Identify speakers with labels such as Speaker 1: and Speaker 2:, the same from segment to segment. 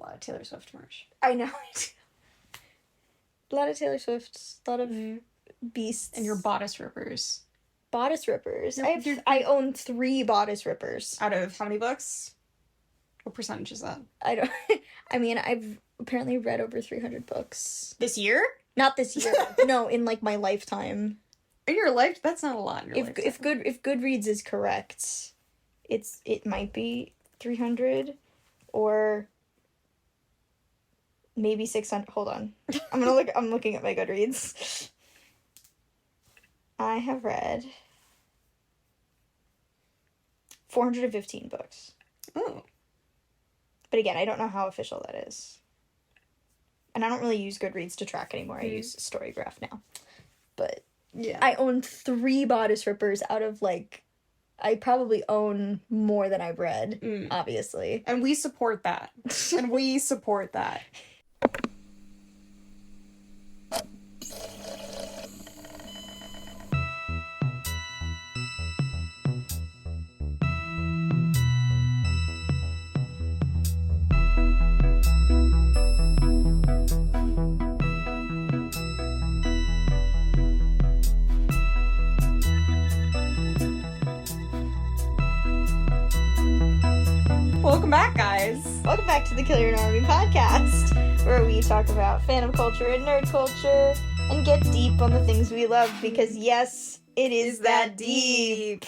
Speaker 1: lot of Taylor Swift merch.
Speaker 2: I know. A lot of Taylor Swift, a lot of beasts.
Speaker 1: And your bodice rippers.
Speaker 2: Bodice rippers. I own 3 bodice rippers.
Speaker 1: Out of how many books? What percentage is that?
Speaker 2: I don't... I mean, I've apparently read over 300 books.
Speaker 1: This year?
Speaker 2: Not this year. No, in, like, my lifetime.
Speaker 1: In your life? That's not a lot in your life.
Speaker 2: If Goodreads is correct, it might be 300 or maybe 600. Hold on. I'm looking at my Goodreads. I have read 415 books.
Speaker 1: Oh.
Speaker 2: But again, I don't know how official that is. And I don't really use Goodreads to track anymore. I use Storygraph now. But yeah, I own 3 bodice rippers out of, like, I probably own more than I've read, obviously.
Speaker 1: And we support that. And we support that. Welcome back, guys.
Speaker 2: Welcome back to the Kill Your Normie podcast, where we talk about fandom culture and nerd culture and get deep on the things we love, because yes, it is that deep.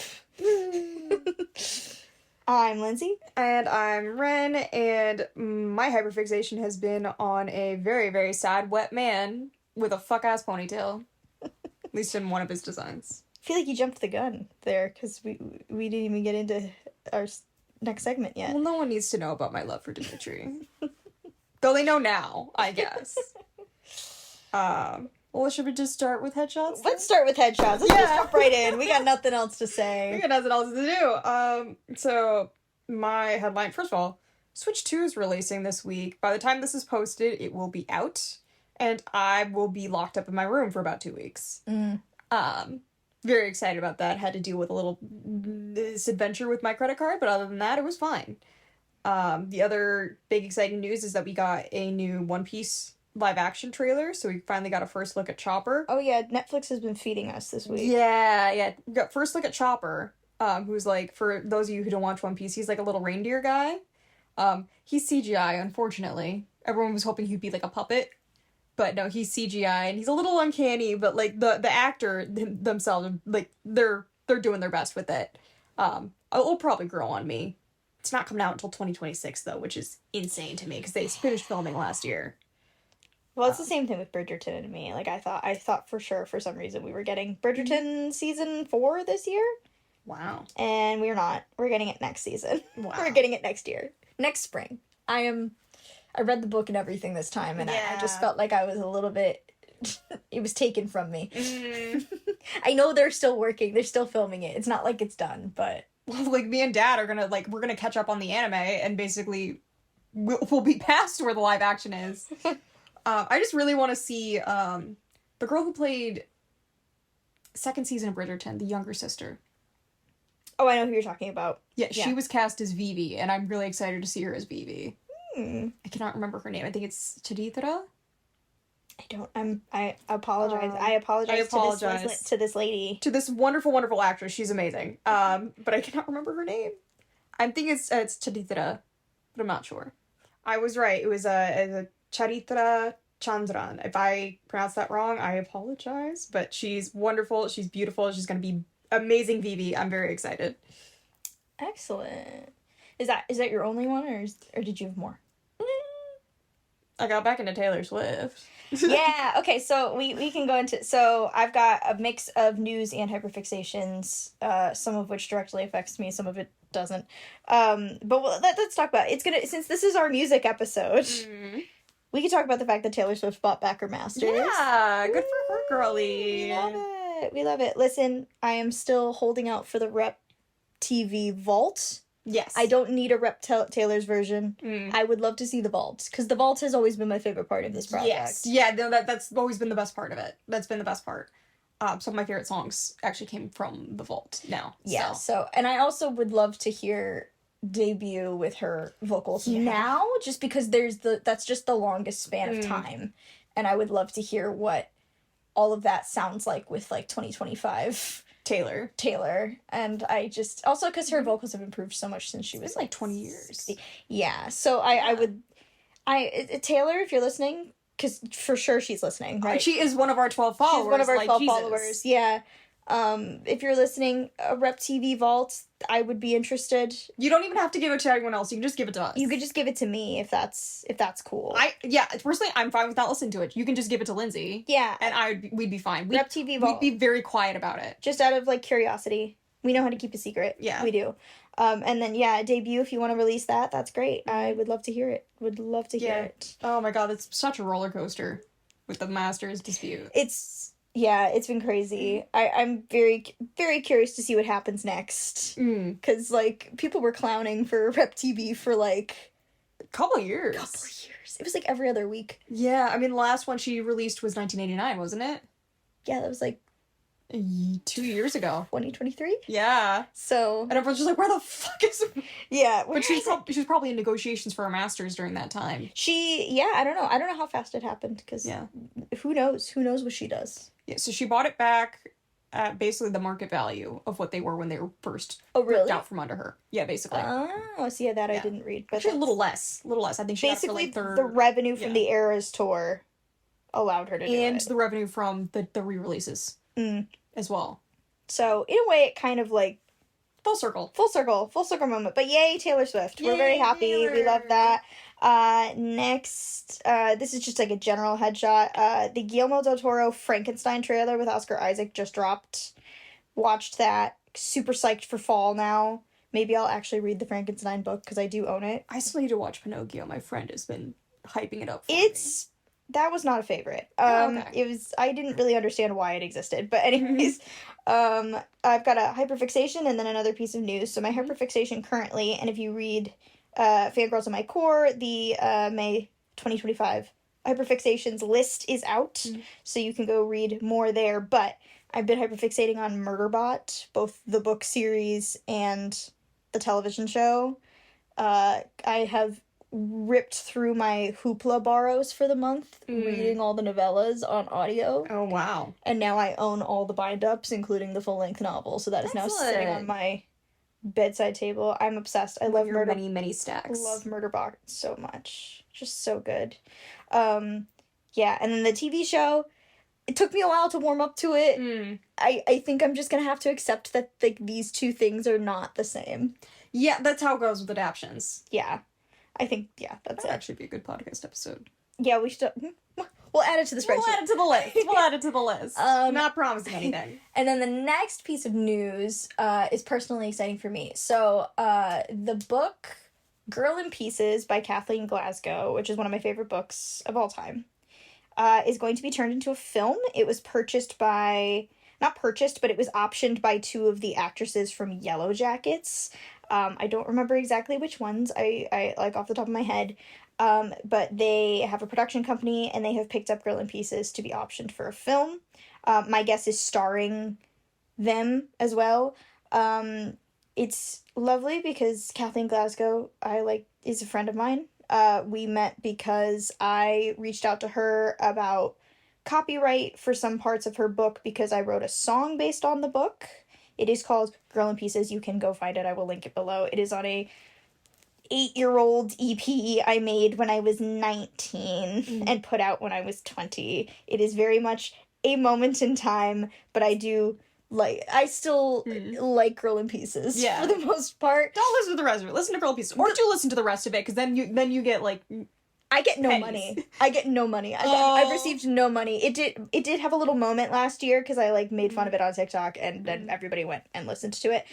Speaker 2: I'm Lindsey.
Speaker 1: And I'm Ren, and my hyperfixation has been on a very, very sad wet man with a fuck-ass ponytail. At least in one of his designs.
Speaker 2: I feel like you jumped the gun there, because we didn't even get into our next segment yet.
Speaker 1: Well, no one needs to know about my love for Dimitri. Though they know now, I guess. Well, should we just start with headshots?
Speaker 2: Let's start with headshots. Let's just jump right in. We got nothing else to say.
Speaker 1: We got nothing else to do. So, my headline, first of all, Switch 2 is releasing this week. By the time this is posted, it will be out. And I will be locked up in my room for about 2 weeks. Very excited about that. Had to deal with a little misadventure with my credit card, but other than that, it was fine. The other big exciting news is that we got a new One Piece live action trailer, so we finally got a first look at Chopper.
Speaker 2: Oh yeah, Netflix has been feeding us this week.
Speaker 1: Yeah. We got first look at Chopper, who's like, for those of you who don't watch One Piece, he's like a little reindeer guy. He's CGI, unfortunately. Everyone was hoping he'd be like a puppet. But no, he's CGI, and he's a little uncanny, but, like, the actor themselves, like, they're doing their best with it. It'll probably grow on me. It's not coming out until 2026, though, which is insane to me, because they finished filming last year.
Speaker 2: Well, it's the same thing with Bridgerton and me. Like, I thought for sure, for some reason, we were getting Bridgerton season 4 this year.
Speaker 1: Wow.
Speaker 2: And we're not. We're getting it next season.
Speaker 1: Wow.
Speaker 2: We're getting it next year. Next spring. I read the book and everything this time, and I just felt like I was a little bit... it was taken from me. I know they're still working. They're still filming it. It's not like it's done, but...
Speaker 1: Well, like, me and Dad are gonna, like, we're gonna catch up on the anime, and basically we'll be past where the live action is. I just really want to see the girl who played second season of Bridgerton, the younger sister.
Speaker 2: Oh, I know who you're talking about.
Speaker 1: Yeah, she was cast as Vivi, and I'm really excited to see her as Vivi. I cannot remember her name. I think it's Chadithra?
Speaker 2: I apologize. I apologize to this lady.
Speaker 1: To this wonderful, wonderful actress. She's amazing. But I cannot remember her name. I think it's Chadithra, but I'm not sure. I was right. It was a Charitra Chandran. If I pronounced that wrong, I apologize. But she's wonderful. She's beautiful. She's going to be amazing Vivi. I'm very excited.
Speaker 2: Excellent. Is that your only one, or did you have more?
Speaker 1: I got back into Taylor Swift.
Speaker 2: Yeah, okay, so we can go into... So I've got a mix of news and hyperfixations, some of which directly affects me, some of it doesn't. But let's talk about it. Since this is our music episode, we can talk about the fact that Taylor Swift bought back her masters.
Speaker 1: Yeah, good for her, girly.
Speaker 2: We love it. Listen, I am still holding out for the Rep TV Vault.
Speaker 1: Yes.
Speaker 2: I don't need a Rep Taylor's version. I would love to see the Vault, because the Vault has always been my favorite part of this project.
Speaker 1: Yes. Yeah, no, that's always been the best part of it. That's been the best part. Some of my favorite songs actually came from the Vault now.
Speaker 2: Yeah, so and I also would love to hear debut with her vocals now, just because that's just the longest span of time, and I would love to hear what all of that sounds like with, like, 2025 Taylor, and I just, also because her vocals have improved so much since she was, like,
Speaker 1: 20 years.
Speaker 2: 60. Yeah, so I would, Taylor, if you're listening, because for sure she's listening, right?
Speaker 1: She is one of our 12 followers.
Speaker 2: She's one of our 12
Speaker 1: Jesus.
Speaker 2: followers, yeah. If you're listening, Rep TV Vault, I would be interested.
Speaker 1: You don't even have to give it to everyone else. You can just give it to us.
Speaker 2: You could just give it to me if that's cool.
Speaker 1: Personally, I'm fine with not listening to it. You can just give it to Lindsey.
Speaker 2: Yeah.
Speaker 1: And we'd be fine.
Speaker 2: Rep TV Vault.
Speaker 1: We'd be very quiet about it.
Speaker 2: Just out of, like, curiosity. We know how to keep a secret.
Speaker 1: Yeah.
Speaker 2: We do. And then, debut, if you want to release that, that's great. I would love to hear it. Would love to hear it.
Speaker 1: Oh my god, it's such a roller coaster with the Masters dispute.
Speaker 2: It's been crazy. I'm very, very curious to see what happens next. Because, like, people were clowning for Rep TV for, like,
Speaker 1: a couple of years.
Speaker 2: It was, like, every other week.
Speaker 1: Yeah, I mean, the last one she released was 1989, wasn't it?
Speaker 2: Yeah, that was, like,
Speaker 1: 2 years ago.
Speaker 2: 2023?
Speaker 1: Yeah.
Speaker 2: So.
Speaker 1: And everyone's just like, where the fuck is it?
Speaker 2: Yeah.
Speaker 1: But she was probably in negotiations for a master's during that time.
Speaker 2: I don't know. I don't know how fast it happened, because who knows? Who knows what she does?
Speaker 1: Yeah, so she bought it back at basically the market value of what they were when they were first
Speaker 2: ripped
Speaker 1: out from under her. Yeah, basically.
Speaker 2: Oh, see, that I didn't read. But
Speaker 1: actually, a little less. I think she
Speaker 2: basically
Speaker 1: got for, like,
Speaker 2: the revenue from the Eras tour allowed her to do it.
Speaker 1: And the revenue from the re-releases as well.
Speaker 2: So, in a way, it kind of, like...
Speaker 1: Full circle
Speaker 2: moment. But yay, Taylor Swift. We're very happy. Taylor. We love that. Next, this is just, like, a general headshot. The Guillermo del Toro Frankenstein trailer with Oscar Isaac just dropped. Watched that. Super psyched for fall now. Maybe I'll actually read the Frankenstein book, because I do own it.
Speaker 1: I still need to watch Pinocchio. My friend has been hyping it up for me.
Speaker 2: That was not a favorite.
Speaker 1: Okay.
Speaker 2: I didn't really understand why it existed. But anyways, I've got a hyperfixation and then another piece of news. So my hyperfixation currently, and if you read Fangirls of My Core, the May 2025 hyperfixations list is out. So you can go read more there. But I've been hyperfixating on Murderbot, both the book series and the television show. I have ripped through my Hoopla borrows for the month, reading all the novellas on audio.
Speaker 1: Oh, wow.
Speaker 2: And now I own all the bind-ups, including the full-length novel, so that is now sitting on my bedside table. I'm obsessed. I love
Speaker 1: Murder. Many stacks.
Speaker 2: I love Murderbot so much. Just so good. And then the TV show, it took me a while to warm up to it. I think I'm just gonna have to accept that, like, these two things are not the same.
Speaker 1: Yeah, that's how it goes with adaptions.
Speaker 2: Yeah. I think, that's it.
Speaker 1: Actually be a good podcast episode.
Speaker 2: Yeah, we should. We'll add it to the spreadsheet.
Speaker 1: We'll add it to the list. Not promising anything.
Speaker 2: And then the next piece of news is personally exciting for me. So, the book Girl in Pieces by Kathleen Glasgow, which is one of my favorite books of all time, is going to be turned into a film. It was not purchased, but it was optioned by two of the actresses from Yellow Jackets. I don't remember exactly which ones, I like off the top of my head, but they have a production company, and they have picked up Girl in Pieces to be optioned for a film. My guess is starring them as well. It's lovely because Kathleen Glasgow, is a friend of mine. We met because I reached out to her about copyright for some parts of her book because I wrote a song based on the book. It is called Girl in Pieces. You can go find it. I will link it below. It is on a 8-year-old EP I made when I was 19 and put out when I was 20. It is very much a moment in time, but I still like Girl in Pieces for the most part.
Speaker 1: Don't listen to the rest of it. Listen to Girl in Pieces. Or do listen to the rest of it, because then you get, like...
Speaker 2: I get no money. I've received no money. It did have a little moment last year because I made fun of it on TikTok, and then everybody went and listened to it.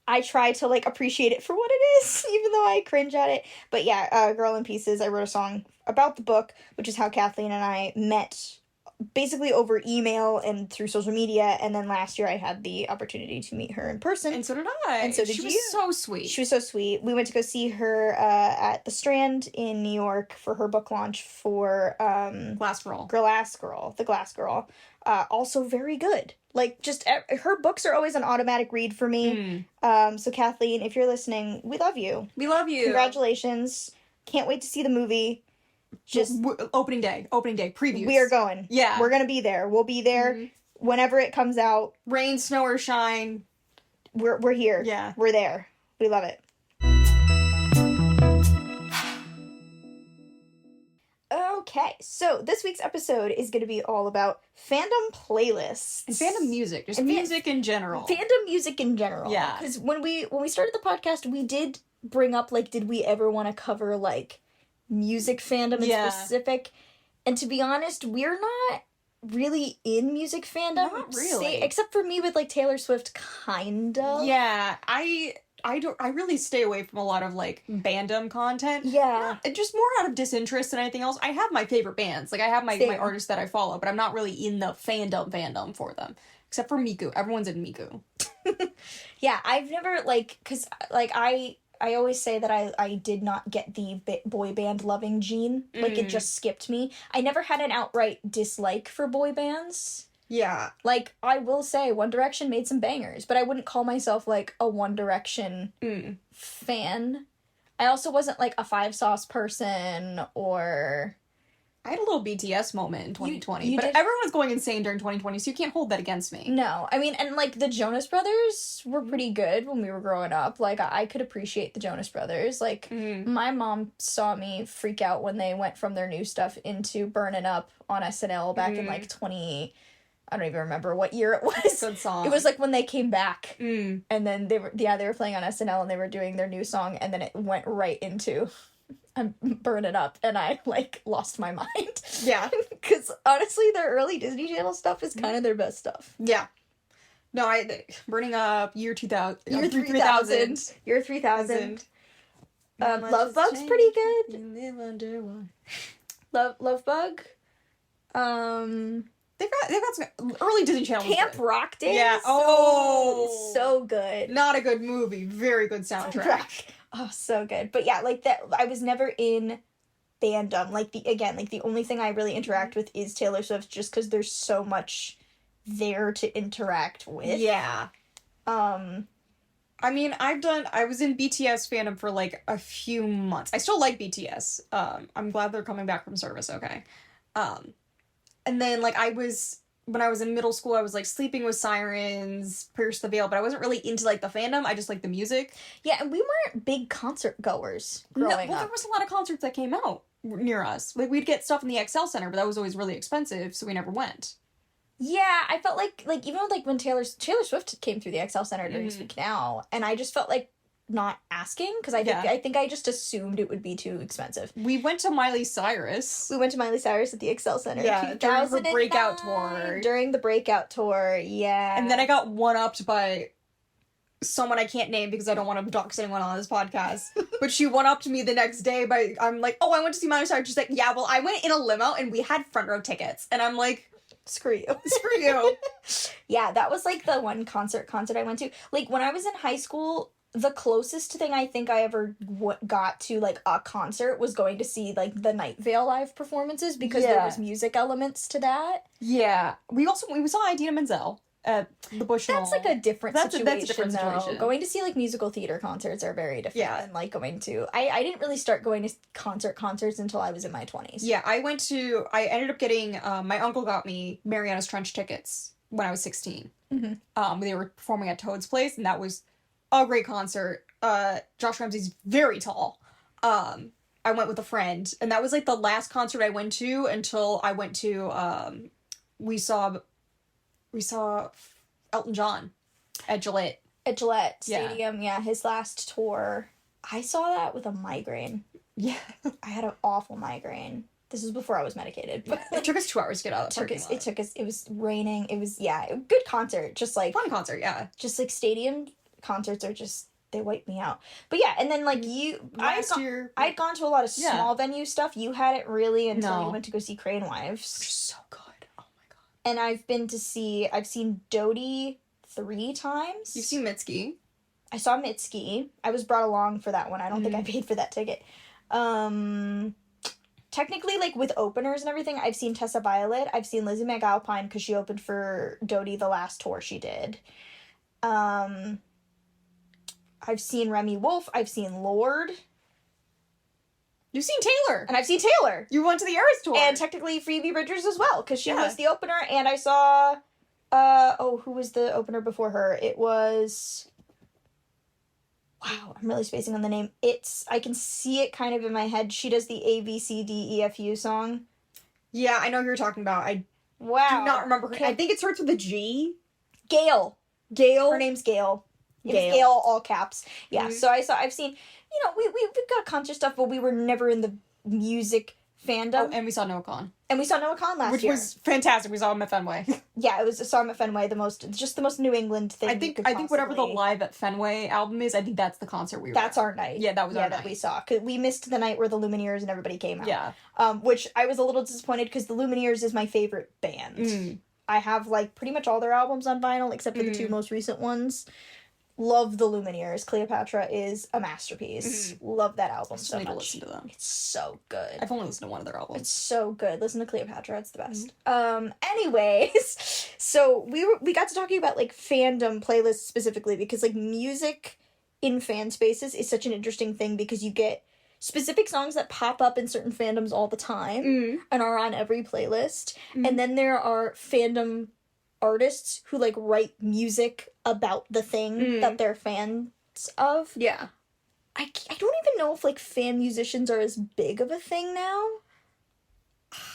Speaker 2: I try to appreciate it for what it is, even though I cringe at it. But yeah, Girl in Pieces, I wrote a song about the book, which is how Kathleen and I met, basically over email and through social media, and then last year I had the opportunity to meet her in person.
Speaker 1: And so did I.
Speaker 2: And so did you.
Speaker 1: She was so sweet.
Speaker 2: She was so sweet. We went to go see her at the Strand in New York for her book launch for
Speaker 1: Glass Girl.
Speaker 2: The Glass Girl. Also very good. Like, just her books are always an automatic read for me. So Kathleen, if you're listening, we love you.
Speaker 1: We love you.
Speaker 2: Congratulations. Can't wait to see the movie. Just
Speaker 1: opening day previews.
Speaker 2: We are going.
Speaker 1: Yeah.
Speaker 2: We're going to be there. We'll be there whenever it comes out.
Speaker 1: Rain, snow, or shine.
Speaker 2: We're here.
Speaker 1: Yeah.
Speaker 2: We're there. We love it. Okay, so this week's episode is going to be all about fandom playlists
Speaker 1: and fandom music, just music in general.
Speaker 2: Fandom music in general.
Speaker 1: Yeah.
Speaker 2: Because when we started the podcast, we did bring up, like, did we ever want to cover, like, music fandom in specific? And to be honest, we're not really in music fandom.
Speaker 1: Not really.
Speaker 2: Except for me with, like, Taylor Swift, kind of.
Speaker 1: Yeah, I really stay away from a lot of, like, fandom content.
Speaker 2: Yeah.
Speaker 1: Just more out of disinterest than anything else. I have my favorite bands. Like, I have my artists that I follow, but I'm not really in the fandom for them. Except for Miku. Everyone's in Miku.
Speaker 2: Yeah, I've never, like, because, like, I always say that I did not get the boy band loving gene. Like, it just skipped me. I never had an outright dislike for boy bands.
Speaker 1: Yeah.
Speaker 2: Like, I will say, One Direction made some bangers, but I wouldn't call myself, like, a One Direction fan. I also wasn't, like, a Five Sauce person, or...
Speaker 1: I had a little BTS moment in 2020, but
Speaker 2: did?
Speaker 1: everyone was going insane during 2020, so you can't hold that against me.
Speaker 2: No. I mean, and, like, the Jonas Brothers were pretty good when we were growing up. Like, I could appreciate the Jonas Brothers. Like, my mom saw me freak out when they went from their new stuff into Burnin' Up on SNL back in, like, I don't even remember what year it was.
Speaker 1: Good song.
Speaker 2: It was like when they came back, and then they were playing on SNL and they were doing their new song, and then it went right into Burn It Up, and I, like, lost my mind.
Speaker 1: Yeah.
Speaker 2: Because honestly, their early Disney Channel stuff is kind of their best stuff.
Speaker 1: Yeah. No, Burning Up, year 2000.
Speaker 2: Year 3000. Year 3000. Love Bug's pretty good. Love Bug.
Speaker 1: They've got some early Disney Channel.
Speaker 2: Camp Rock Days.
Speaker 1: Yeah.
Speaker 2: So good.
Speaker 1: Not a good movie. Very good soundtrack.
Speaker 2: Oh, so good. But yeah, like, that, I was never in fandom. Like, the only thing I really interact with is Taylor Swift, just because there's so much there to interact with.
Speaker 1: Yeah. I mean, I was in BTS fandom for, like, a few months. I still like BTS. I'm glad they're coming back from service, okay? And then, like, when I was in middle school, I was, like, Sleeping with Sirens, Pierce the Veil, but I wasn't really into, like, the fandom. I just liked the music.
Speaker 2: Yeah, and we weren't big concert goers growing up.
Speaker 1: There was a lot of concerts that came out near us. Like, we'd get stuff in the XL Center, but that was always really expensive, so we never went.
Speaker 2: Yeah, I felt like even, like, when Taylor Swift came through the XL Center during Speak Now, and I just felt like not asking, because I think I just assumed it would be too expensive.
Speaker 1: We went to Miley Cyrus.
Speaker 2: We went to Miley Cyrus at the XL Center.
Speaker 1: Yeah, during her breakout tour.
Speaker 2: During the breakout tour, yeah.
Speaker 1: And then I got one-upped by someone I can't name because I don't want to dox anyone on this podcast. But she one-upped me the next day by, I'm like, oh, I went to see Miley Cyrus. She's like, yeah, well, I went in a limo and we had front row tickets. And I'm like,
Speaker 2: screw you.
Speaker 1: Screw you.
Speaker 2: Yeah, that was, like, the one concert I went to. Like, when I was in high school, the closest thing I think I ever got to, like, a concert was going to see, like, the Night Vale live performances, because there was music elements to that.
Speaker 1: Yeah. We saw Idina Menzel at the Bushnell.
Speaker 2: That's, like, a different situation,
Speaker 1: that's a different situation.
Speaker 2: Going to see, like, musical theater concerts are very different than, like, going to... I didn't really start going to concerts until I was in my 20s.
Speaker 1: Yeah, I ended up getting... my uncle got me Mariana's Trench tickets when I was 16. Mm-hmm. They were performing at Toad's Place, and that was a great concert. Josh Ramsey's very tall. I went with a friend, and that was, like, the last concert I went to until I went to... We saw Elton John at Gillette.
Speaker 2: At Gillette Stadium, yeah, his last tour. I saw that with a migraine.
Speaker 1: Yeah.
Speaker 2: I had an awful migraine. This was before I was medicated. But
Speaker 1: it took us 2 hours to get out of the parking lot.
Speaker 2: It was raining. It was, good concert. Just, like...
Speaker 1: Fun concert, yeah.
Speaker 2: Just, like, stadium concerts are just... They wipe me out. But yeah, and then, like, I'd gone to a lot of small venue stuff. You hadn't really until you went to go see Crane Wives.
Speaker 1: So good. Oh my god.
Speaker 2: And I've seen Dodie 3 times.
Speaker 1: You've seen Mitski.
Speaker 2: I saw Mitski. I was brought along for that one. I don't think I paid for that ticket. technically, like, with openers and everything, I've seen Tessa Violet. I've seen Lizzie McAlpine because she opened for Dodie the last tour she did. I've seen Remy Wolf. I've seen Lord.
Speaker 1: You've seen Taylor.
Speaker 2: And I've seen Taylor.
Speaker 1: You went to the Eras tour.
Speaker 2: And technically Phoebe Bridgers as well, because she
Speaker 1: Yeah.
Speaker 2: was the opener, and I saw, who was the opener before her? It was, wow, I'm really spacing on the name. I can see it kind of in my head. She does the ABCDEFU song.
Speaker 1: Yeah, I know who you're talking about. I
Speaker 2: Wow.
Speaker 1: do not remember her. I think it starts with a G.
Speaker 2: Gail.
Speaker 1: Gail.
Speaker 2: Her name's Gail. It was Gail, all caps. Yeah,
Speaker 1: Mhm.
Speaker 2: so I've seen, we've got concert stuff, but we were never in the music fandom.
Speaker 1: Oh, and we saw Noah Kahan.
Speaker 2: And we saw Noah Kahan last
Speaker 1: Which
Speaker 2: year.
Speaker 1: was fantastic. We saw him at Fenway.
Speaker 2: Yeah, it was, saw him at Fenway, the most New England thing.
Speaker 1: I think whatever the Live at Fenway album is, I think that's the concert we were
Speaker 2: That's
Speaker 1: at.
Speaker 2: our night.
Speaker 1: Yeah, that was our
Speaker 2: that
Speaker 1: night.
Speaker 2: we saw. 'Cause we missed the night where the Lumineers and everybody came out.
Speaker 1: Yeah.
Speaker 2: Which I was a little disappointed because the Lumineers is my favorite band.
Speaker 1: Mm.
Speaker 2: I have, like, pretty much all their albums on vinyl, except for the two most recent ones. Love the Lumineers. Cleopatra is a masterpiece. Love that album so
Speaker 1: Need
Speaker 2: much.
Speaker 1: to listen to them.
Speaker 2: It's so good.
Speaker 1: I've only listened to one of their albums.
Speaker 2: It's so good. Listen to Cleopatra. It's the best. Anyways, so we got to talking about, like, fandom playlists specifically because, like, music in fan spaces is such an interesting thing because you get specific songs that pop up in certain fandoms all the time and are on every playlist. And then there are fandom artists who, like, write music about the thing that they're fans of.
Speaker 1: Yeah.
Speaker 2: I don't even know if, like, fan musicians are as big of a thing now.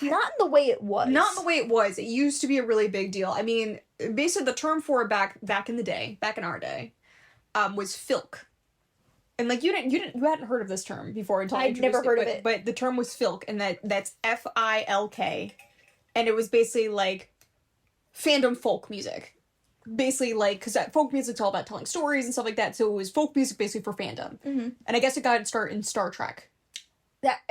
Speaker 2: Not in the way it was.
Speaker 1: Not in the way it was. It used to be a really big deal. I mean, basically the term for it back in the day, back in our day, was filk. And, like, you hadn't heard of this term before until I
Speaker 2: I'd never heard of it.
Speaker 1: But the term was filk, and that's FILK. And it was basically, like, fandom folk music. Basically, like, because folk music's all about telling stories and stuff like that, so it was folk music basically for fandom. And I guess it got its start in Star Trek.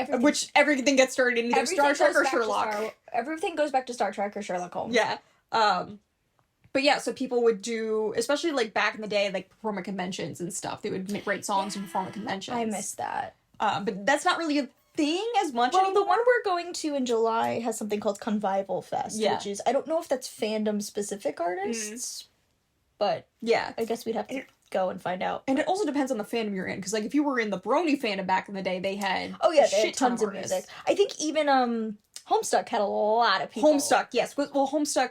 Speaker 1: Which everything gets started in either Star Trek or Sherlock.
Speaker 2: Everything goes back to Star Trek or Sherlock Holmes.
Speaker 1: Yeah. But yeah, so people would do, especially, like, back in the day, like, perform at conventions and stuff. They would write songs and perform at conventions.
Speaker 2: I miss that.
Speaker 1: But that's not really a thing as much
Speaker 2: Well,
Speaker 1: anymore.
Speaker 2: the one we're going to in July has something called Convival Fest,
Speaker 1: Yeah.
Speaker 2: which is, I don't know if that's fandom-specific artists, but
Speaker 1: Yeah.
Speaker 2: I guess we'd have to go and find out.
Speaker 1: And it also depends on the fandom you're in, because, like, if you were in the Brony fandom back in the day, they had
Speaker 2: Oh yeah,
Speaker 1: a
Speaker 2: they had
Speaker 1: shit ton
Speaker 2: tons of
Speaker 1: artists.
Speaker 2: music. I think even Homestuck had a lot of people.
Speaker 1: Homestuck, yes. Well, Homestuck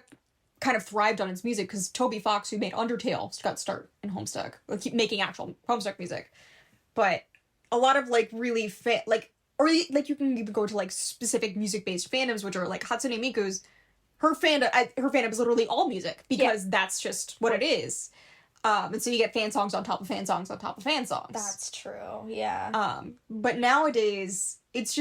Speaker 1: kind of thrived on its music, because Toby Fox, who made Undertale, got start in Homestuck. Like, making actual Homestuck music. But a lot of, like, really or, like, you can even go to, like, specific music-based fandoms, which are, like, Hatsune Miku's. Her fandom is literally all music, because that's just what it is. And so you get fan songs on top of fan songs on top of fan songs.
Speaker 2: That's true, yeah.
Speaker 1: But nowadays, it's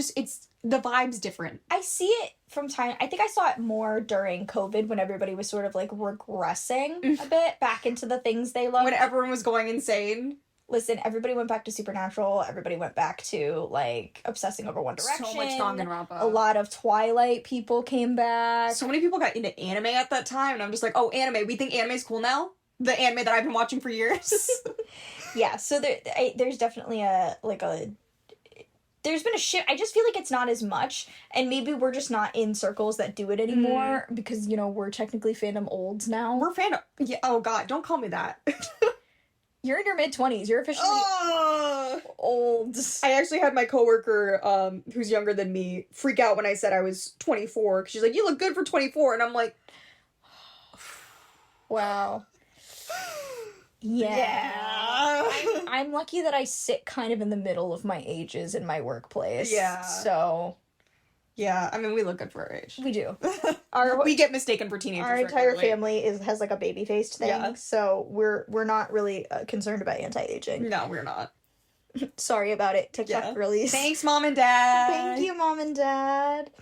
Speaker 1: the vibe's different.
Speaker 2: I see it from time. I think I saw it more during COVID when everybody was sort of, like, regressing a bit back into the things they loved.
Speaker 1: When everyone was going insane.
Speaker 2: Listen, everybody went back to Supernatural. Everybody went back to, like, obsessing over One Direction.
Speaker 1: So much Danganronpa.
Speaker 2: A lot of Twilight people came back.
Speaker 1: So many people got into anime at that time, and I'm just like, oh, anime. We think anime's cool now? The anime that I've been watching for years.
Speaker 2: Yeah, so there's definitely there's been a shift. I just feel like it's not as much, and maybe we're just not in circles that do it anymore, because, we're technically fandom olds now.
Speaker 1: We're fandom. Yeah, oh god, don't call me that.
Speaker 2: You're in your mid-20s. You're officially old.
Speaker 1: I actually had my coworker, who's younger than me, freak out when I said I was 24. 'Cause she's like, you look good for 24. And I'm like,
Speaker 2: wow. Yeah. I'm lucky that I sit kind of in the middle of my ages in my workplace.
Speaker 1: Yeah.
Speaker 2: So.
Speaker 1: Yeah, I mean, we look good for our age.
Speaker 2: We do.
Speaker 1: We get mistaken for teenagers.
Speaker 2: Our entire
Speaker 1: regularly.
Speaker 2: family has like a baby faced thing.
Speaker 1: Yeah.
Speaker 2: So we're not really concerned about anti-aging.
Speaker 1: No, we're not.
Speaker 2: Sorry about it. TikTok release.
Speaker 1: Thanks, Mom and Dad.
Speaker 2: Thank you, Mom and Dad.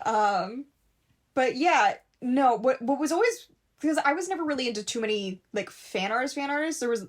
Speaker 1: But yeah, no, what was always, because I was never really into too many, like, fan artists. There was,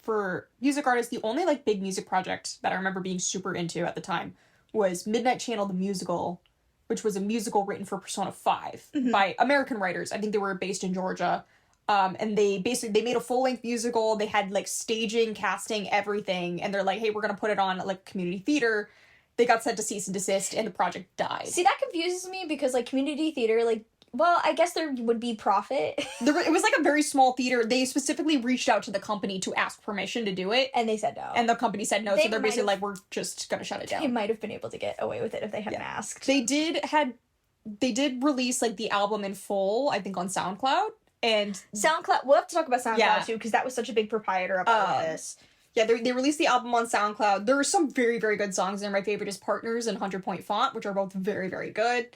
Speaker 1: for music artists, the only, like, big music project that I remember being super into at the time was Midnight Channel the Musical, which was a musical written for Persona 5 by American writers. I think they were based in Georgia. And they made a full-length musical. They had, like, staging, casting, everything. And they're like, hey, we're going to put it on, like, community theater. they got sent to cease and desist, and the project died.
Speaker 2: See, that confuses me because, like, community theater, like, well, I guess there would be profit.
Speaker 1: It was like a very small theater. They specifically reached out to the company to ask permission to do it.
Speaker 2: And they said no.
Speaker 1: And the company said no, so they're basically like, we're just gonna shut it down.
Speaker 2: They might have been able to get away with it if they hadn't asked.
Speaker 1: They did release, like, the album in full, I think, on SoundCloud. And
Speaker 2: SoundCloud, we'll have to talk about SoundCloud, too, because that was such a big proprietor of all of this.
Speaker 1: Yeah, they released the album on SoundCloud. There are some very, very good songs there. My favorite is Partners and 100 Point Font, which are both very, very good.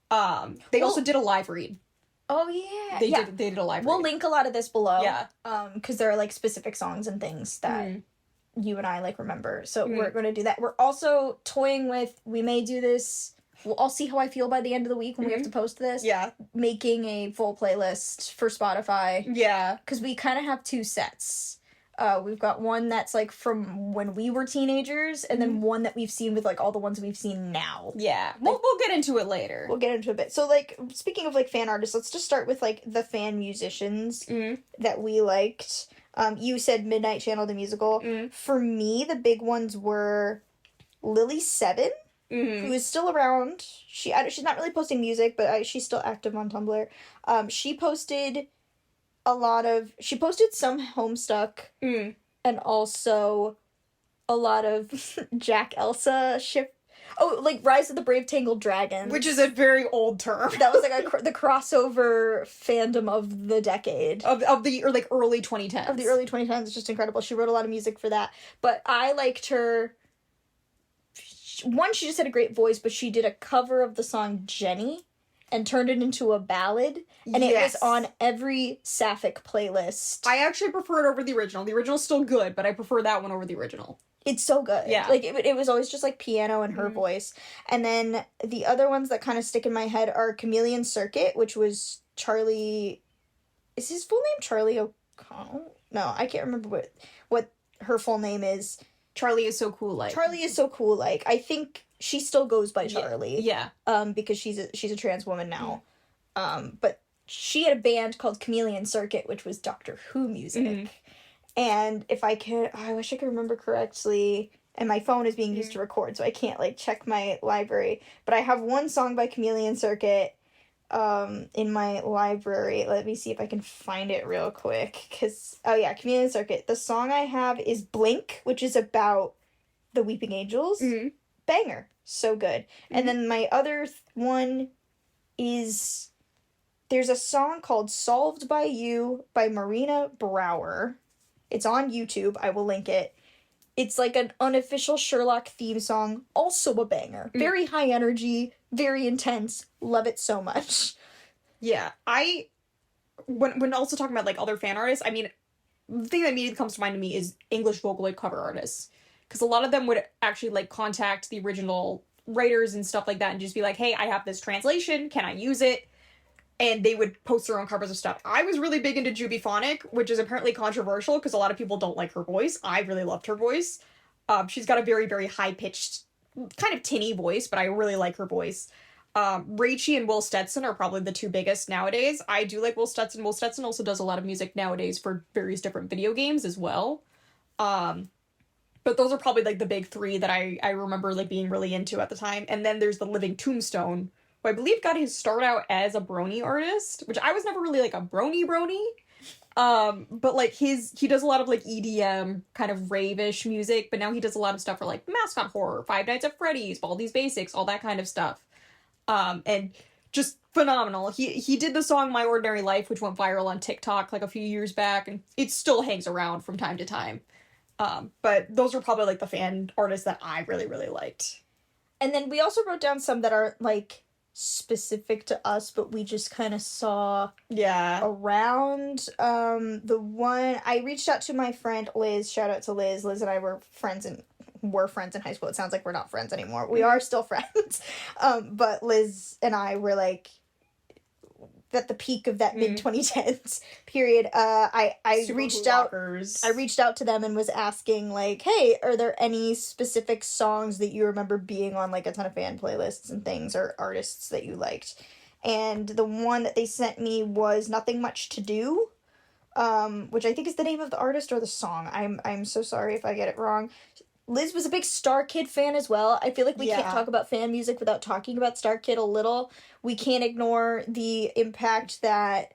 Speaker 1: They also did a live read.
Speaker 2: Oh, yeah.
Speaker 1: They did a live read.
Speaker 2: We'll link a lot of this below.
Speaker 1: Yeah.
Speaker 2: Because there are, like, specific songs and things that you and I, like, remember. So we're going to do that. We're also toying with, we may do this, I'll see how I feel by the end of the week when we have to post this.
Speaker 1: Yeah.
Speaker 2: Making a full playlist for Spotify.
Speaker 1: Yeah.
Speaker 2: Because we kind of have two sets. We've got one that's, like, from when we were teenagers, and then one that we've seen with, like, all the ones we've seen now.
Speaker 1: Yeah. We'll get into it later.
Speaker 2: We'll get into it a bit. So, like, speaking of, like, fan artists, let's just start with, like, the fan musicians that we liked. You said Midnight Channel, the musical. For me, the big ones were Lily Seven, who is still around. She's not really posting music, but she's still active on Tumblr. She posted some Homestuck, and also a lot of Jack Elsa ship. Oh, like Rise of the Brave Tangled Dragon,
Speaker 1: which is a very old term.
Speaker 2: That was like the crossover fandom of the decade
Speaker 1: of the early 2010s.
Speaker 2: Of the early 2010s, it's just incredible. She wrote a lot of music for that, but I liked her. One, she just had a great voice, but she did a cover of the song Jenny and turned it into a ballad, and it was on every Sapphic playlist.
Speaker 1: I actually prefer it over the original. The original's still good, but I prefer that one over the original.
Speaker 2: It's so good.
Speaker 1: Yeah.
Speaker 2: Like, it was always just, like, piano and her voice. And then the other ones that kind of stick in my head are Chameleon Circuit, which was Charlie... Is his full name Charlie O'Connell? No, I can't remember what her full name is.
Speaker 1: Charlie is so cool, like.
Speaker 2: Charlie is so cool, like. I think she still goes by Charlie.
Speaker 1: Yeah.
Speaker 2: Because she's a trans woman now. But she had a band called Chameleon Circuit, which was Doctor Who music. And if I could, I wish I could remember correctly, and my phone is being used to record, so I can't, like, check my library. But I have one song by Chameleon Circuit in my library. Let me see if I can find it real quick. Chameleon Circuit. The song I have is Blink, which is about the Weeping Angels. Banger. So good. And then my other one is... There's a song called Solved by You by Marina Brower. It's on YouTube. I will link it. It's like an unofficial Sherlock theme song. Also a banger. Very high energy. Very intense. Love it so much.
Speaker 1: Yeah. When also talking about, like, other fan artists, I mean, the thing that immediately comes to mind to me is English Vocaloid cover artists. Because a lot of them would actually, like, contact the original writers and stuff like that and just be like, hey, I have this translation. Can I use it? And they would post their own covers of stuff. I was really big into Jubyphonic, which is apparently controversial because a lot of people don't like her voice. I really loved her voice. She's got a very, very high-pitched, kind of tinny voice, but I really like her voice. Raichi and Will Stetson are probably the two biggest nowadays. I do like Will Stetson. Will Stetson also does a lot of music nowadays for various different video games as well. But those are probably, like, the big three that I remember, like, being really into at the time. And then there's the Living Tombstone, who I believe got his start out as a brony artist, which I was never really, like, a brony. But, like, he does a lot of, like, EDM, kind of rave-ish music, but now he does a lot of stuff for, like, Mascot Horror, Five Nights at Freddy's, Baldi's Basics, all that kind of stuff. And just phenomenal. He did the song My Ordinary Life, which went viral on TikTok, like, a few years back, and it still hangs around from time to time. But those are probably, like, the fan artists that I really, really liked.
Speaker 2: And then we also wrote down some that aren't, like, specific to us, but we just kind of saw around. The one, I reached out to my friend Liz, shout out to Liz. Liz and I were friends in high school. It sounds like we're not friends anymore. We are still friends. But Liz and I were, like, at the peak of that mid-2010s period. I reached out to them and was asking, like, hey, are there any specific songs that you remember being on, like, a ton of fan playlists and things, or artists that you liked? And the one that they sent me was Nothing Much to Do, which I think is the name of the artist or the song. I'm so sorry if I get it wrong. Liz was a big Star Kid fan as well. I feel like we can't talk about fan music without talking about Star Kid a little. We can't ignore the impact that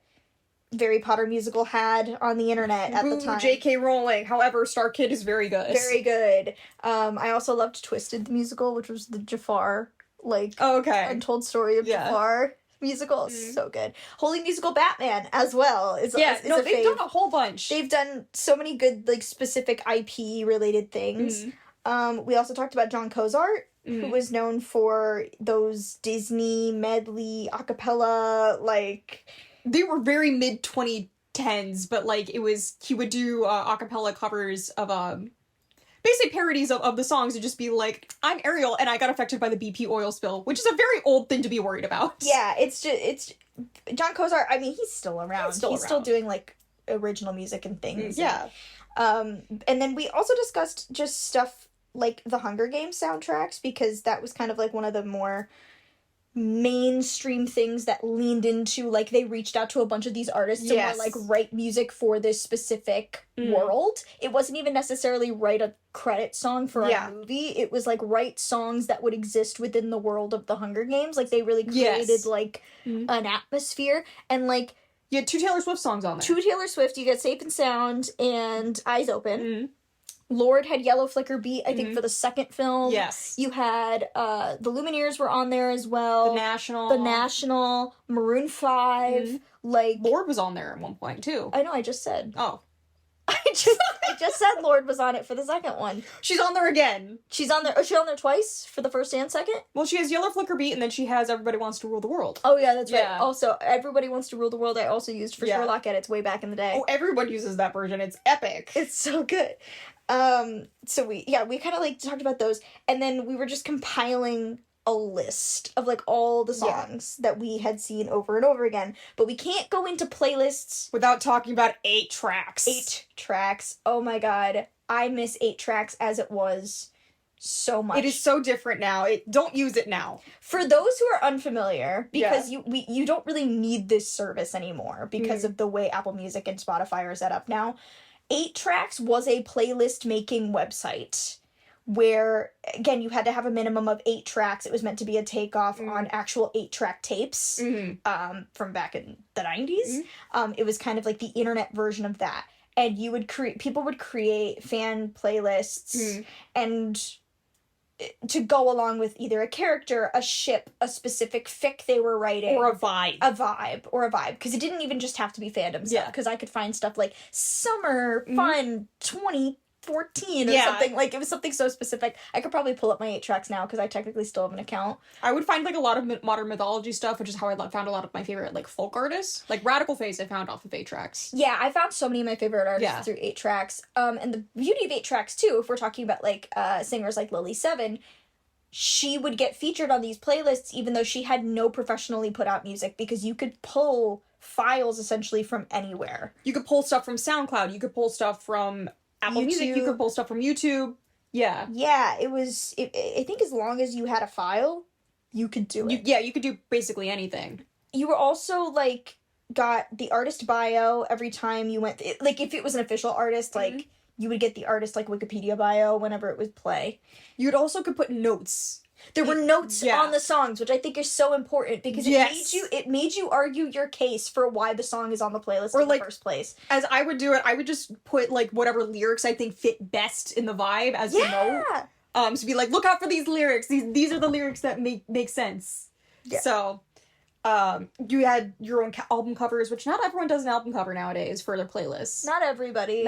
Speaker 2: Harry Potter musical had on the internet at the time.
Speaker 1: J.K. Rowling. However, Star Kid is very good.
Speaker 2: Very good. I also loved Twisted the musical, which was the Jafar, Untold Story of Jafar musical. So good. Holy Musical Batman as well. Is
Speaker 1: they've done a whole bunch.
Speaker 2: They've done so many good, like, specific IP related things. We also talked about John Cozart, who was known for those Disney medley acapella, like...
Speaker 1: They were very mid-2010s, but, like, he would do acapella covers of, basically parodies of the songs. It'd just be like, I'm Ariel, and I got affected by the BP oil spill, which is a very old thing to be worried about.
Speaker 2: Yeah, it's John Cozart, I mean, he's still around. He's still doing, like, original music and things.
Speaker 1: Yeah.
Speaker 2: And then we also discussed just stuff like the Hunger Games soundtracks, because that was kind of, like, one of the more mainstream things that leaned into, like, they reached out to a bunch of these artists to more, like, write music for this specific world. It wasn't even necessarily write a credit song for a movie. It was, like, write songs that would exist within the world of the Hunger Games. Like, they really created, like, an atmosphere. And, like...
Speaker 1: You had 2 Taylor Swift songs on there.
Speaker 2: 2 Taylor Swift. You get Safe and Sound and Eyes Open. Lorde had Yellow Flicker Beat, I think, for the second film.
Speaker 1: Yes.
Speaker 2: You had, the Lumineers were on there as well. The National, Maroon 5, like...
Speaker 1: Lorde was on there at one point, too.
Speaker 2: I know, I just said.
Speaker 1: Oh.
Speaker 2: I just said Lorde was on it for the second one.
Speaker 1: She's on there again.
Speaker 2: She's on there twice for the first and second?
Speaker 1: Well, she has Yellow Flicker Beat, and then she has Everybody Wants to Rule the World.
Speaker 2: Oh, yeah, that's right. Also, Everybody Wants to Rule the World I also used for Sherlock Edits way back in the day.
Speaker 1: Oh, everyone uses that version. It's epic.
Speaker 2: It's so good. So we kind of, like, talked about those, and then we were just compiling a list of, like, all the songs that we had seen over and over again, but we can't go into playlists
Speaker 1: without talking about 8 tracks.
Speaker 2: 8 tracks. Oh my god. I miss 8 tracks as it was so much.
Speaker 1: It is so different now. Don't use it now.
Speaker 2: For those who are unfamiliar, because you don't really need this service anymore because of the way Apple Music and Spotify are set up now. 8 Tracks was a playlist making website where, again, you had to have a minimum of 8 tracks. It was meant to be a takeoff on actual 8-track tapes from back in the 90s. It was kind of like the internet version of that. And people would create fan playlists and to go along with either a character, a ship, a specific fic they were writing.
Speaker 1: Or a vibe.
Speaker 2: Because it didn't even just have to be fandom stuff. Because I could find stuff like Summer Fun 2014 or something. Like, it was something so specific. I could probably pull up my 8 tracks now because I technically still have an account.
Speaker 1: I would find, like, a lot of modern mythology stuff, which is how I found a lot of my favorite, like, folk artists. Like, Radical Face I found off of 8 tracks.
Speaker 2: Yeah, I found so many of my favorite artists through 8 tracks. And the beauty of 8 tracks, too, if we're talking about, like, singers like Lily Seven, she would get featured on these playlists even though she had no professionally put out music, because you could pull files, essentially, from anywhere.
Speaker 1: You could pull stuff from SoundCloud. You could pull stuff from Apple Music, you could pull stuff from YouTube. Yeah.
Speaker 2: Yeah, I think as long as you had a file, you could do it.
Speaker 1: You could do basically anything.
Speaker 2: You were also, like, got the artist bio every time you went, like, if it was an official artist, like, you would get the artist, like, Wikipedia bio whenever it would play.
Speaker 1: You'd also could put notes.
Speaker 2: There were notes on the songs, which I think is so important because it made you argue your case for why the song is on the playlist in the first place.
Speaker 1: As I would do it, I would just put, like, whatever lyrics I think fit best in the vibe as the note. So be like, look out for these lyrics. These are the lyrics that make sense. Yeah. So, you had your own album covers, which not everyone does an album cover nowadays for their playlists.
Speaker 2: Not everybody.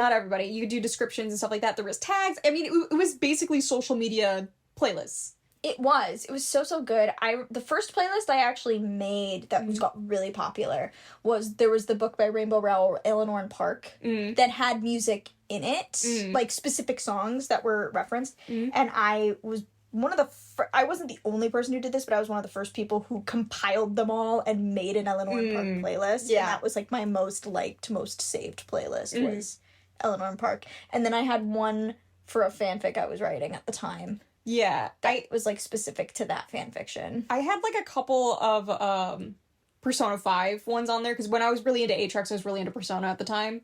Speaker 1: You could do descriptions and stuff like that. There was tags. I mean, it was basically social media playlists.
Speaker 2: It was so good. The first playlist I actually made that got really popular was the book by Rainbow Rowell, Eleanor and Park, that had music in it, like specific songs that were referenced. And I was one of the I wasn't the only person who did this, but I was one of the first people who compiled them all and made an Eleanor and Park playlist. Yeah. And that was, like, my most liked, most saved playlist was Eleanor and Park. And then I had one for a fanfic I was writing at the time.
Speaker 1: Yeah.
Speaker 2: That was, like, specific to that fanfiction.
Speaker 1: I had, like, a couple of Persona 5 ones on there, because when I was really into 8 tracks, I was really into Persona at the time.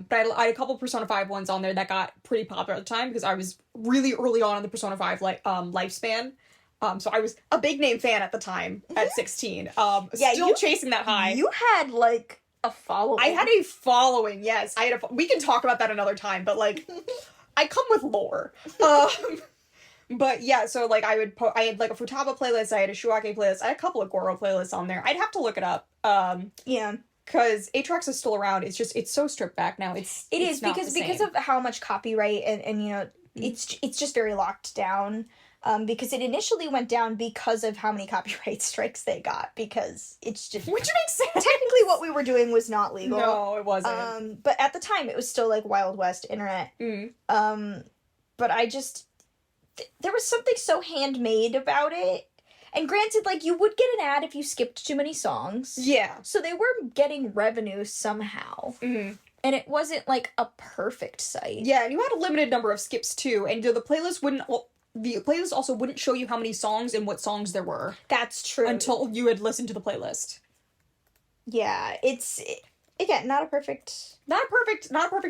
Speaker 1: But I had a couple Persona 5 ones on there that got pretty popular at the time because I was really early on in the Persona 5 lifespan. So I was a big name fan at the time at 16. Still chasing that high.
Speaker 2: You had like a following.
Speaker 1: I had a following, yes. We can talk about that another time, but like I come with lore. But yeah, so like I had like a Futaba playlist, I had a Shuake playlist, I had a couple of Goro playlists on there. I'd have to look it up.
Speaker 2: Yeah.
Speaker 1: Because 8-Tracks is still around. It's so stripped back now. It's
Speaker 2: because of how much copyright and you know, it's just very locked down. Because it initially went down because of how many copyright strikes they got, because it's just...
Speaker 1: Which makes sense!
Speaker 2: Technically what we were doing was not legal.
Speaker 1: No, it wasn't.
Speaker 2: But at the time, it was still, like, Wild West internet. But I just... there was something so handmade about it. And granted, like, you would get an ad if you skipped too many songs.
Speaker 1: Yeah.
Speaker 2: So they were getting revenue somehow. And it wasn't, like, a perfect site.
Speaker 1: Yeah, and you had a limited number of skips, too. And the playlist wouldn't... Well, the playlist also wouldn't show you how many songs and what songs there were.
Speaker 2: That's true.
Speaker 1: Until you had listened to the playlist.
Speaker 2: Yeah, again, not a perfect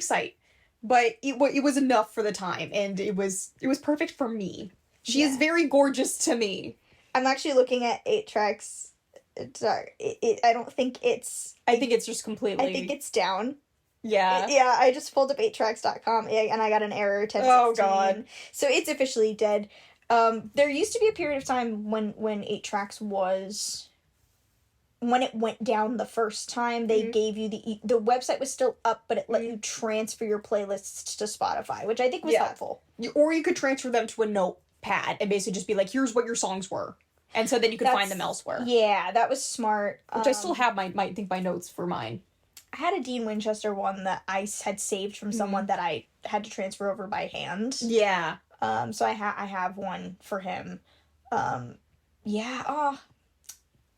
Speaker 1: site, but it was enough for the time, and it was perfect for me. She is very gorgeous to me.
Speaker 2: I'm actually looking at 8-Tracks. Sorry, I don't think it's...
Speaker 1: I think it's just completely...
Speaker 2: I think it's down.
Speaker 1: Yeah.
Speaker 2: Yeah, I just pulled up 8tracks.com and I got an error, 1016.
Speaker 1: Oh, God.
Speaker 2: So it's officially dead. There used to be a period of time when 8-Tracks was... when it went down the first time, they gave you the website was still up, but it let you transfer your playlists to Spotify, which I think was helpful.
Speaker 1: Or you could transfer them to a notepad and basically just be like, here's what your songs were. And so then you could find them elsewhere.
Speaker 2: Yeah, that was smart.
Speaker 1: Which I still have my notes for mine.
Speaker 2: I had a Dean Winchester one that I had saved from someone that I had to transfer over by hand.
Speaker 1: Yeah.
Speaker 2: So I have one for him. Yeah. Oh,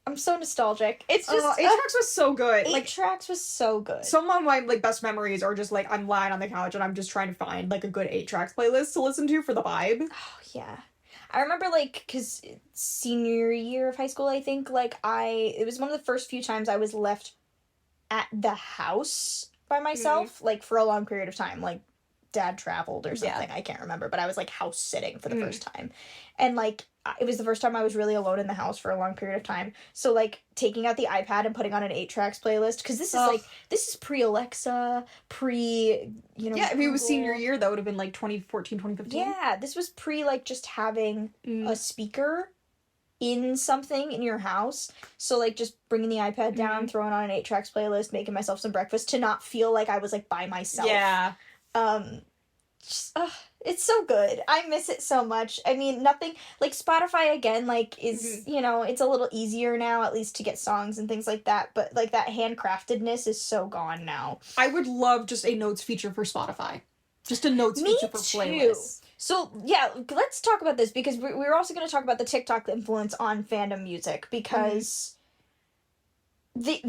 Speaker 2: I'm so nostalgic. It's just
Speaker 1: 8-Tracks was so good.
Speaker 2: 8-Tracks was so good.
Speaker 1: Some of my best memories are just like I'm lying on the couch and I'm just trying to find like a good 8-Tracks playlist to listen to for the vibe.
Speaker 2: Oh yeah. I remember, like, because senior year of high school, I think, like, it was one of the first few times I was left at the house by myself, like, for a long period of time. Like, dad traveled or something, I can't remember, but I was, like, house sitting for the first time. And, like, it was the first time I was really alone in the house for a long period of time. So, like, taking out the iPad and putting on an 8-Tracks playlist, because this is pre-Alexa, you know,
Speaker 1: yeah, if
Speaker 2: Google.
Speaker 1: it was senior year, that would have been, like, 2014, 2015.
Speaker 2: Yeah, this was like, just having a speaker in something in your house. So, like, just bringing the iPad down, throwing on an 8-Tracks playlist, making myself some breakfast to not feel like I was, like, by myself.
Speaker 1: Yeah.
Speaker 2: It's so good. I miss it so much. I mean, nothing... Like, Spotify, again, like, is, you know, it's a little easier now, at least, to get songs and things like that. But, like, that handcraftedness is so gone now.
Speaker 1: I would love just a notes feature for Spotify. Just a notes feature for playlists.
Speaker 2: So, yeah, let's talk about this, because we're also going to talk about the TikTok influence on fandom music, because the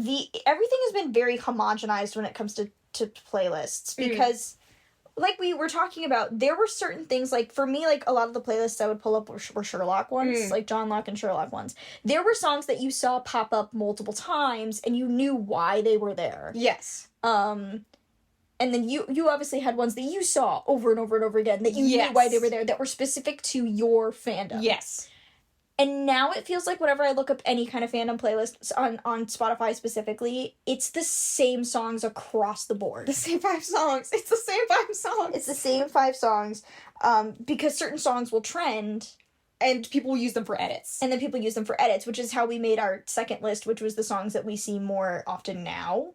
Speaker 2: everything has been very homogenized when it comes to playlists, because... Like we were talking about, there were certain things, like, for me, like, a lot of the playlists I would pull up were Sherlock ones, like John Locke and Sherlock ones. There were songs that you saw pop up multiple times, and you knew why they were there.
Speaker 1: Yes.
Speaker 2: And then you obviously had ones that you saw over and over and over again, that you knew why they were there, that were specific to your fandom.
Speaker 1: Yes.
Speaker 2: And now it feels like whenever I look up any kind of fandom playlist on Spotify specifically, it's the same songs across the board.
Speaker 1: The same 5 songs. It's the same 5 songs.
Speaker 2: It's the same 5 songs. Because certain songs will trend.
Speaker 1: And people will use them for edits.
Speaker 2: And then people use them for edits, which is how we made our second list, which was the songs that we see more often now.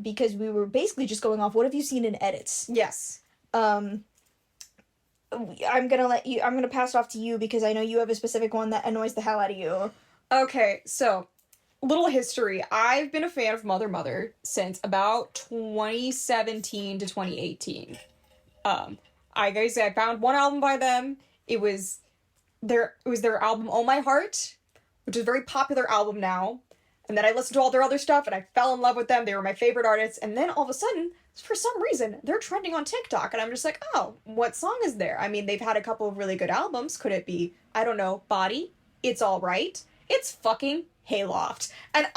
Speaker 2: Because we were basically just going off, what have you seen in edits?
Speaker 1: Yes.
Speaker 2: I'm gonna pass it off to you because I know you have a specific one that annoys the hell out of you.
Speaker 1: Okay, so, little history. I've been a fan of Mother Mother since about 2017 to 2018. I found one album by them. It was their album Oh My Heart, which is a very popular album now. And then I listened to all their other stuff and I fell in love with them. They were my favorite artists. And then all of a sudden, for some reason, they're trending on TikTok. And I'm just like, oh, what song is there? I mean, they've had a couple of really good albums. Could it be, I don't know, Body? It's Alright. It's fucking Hayloft. And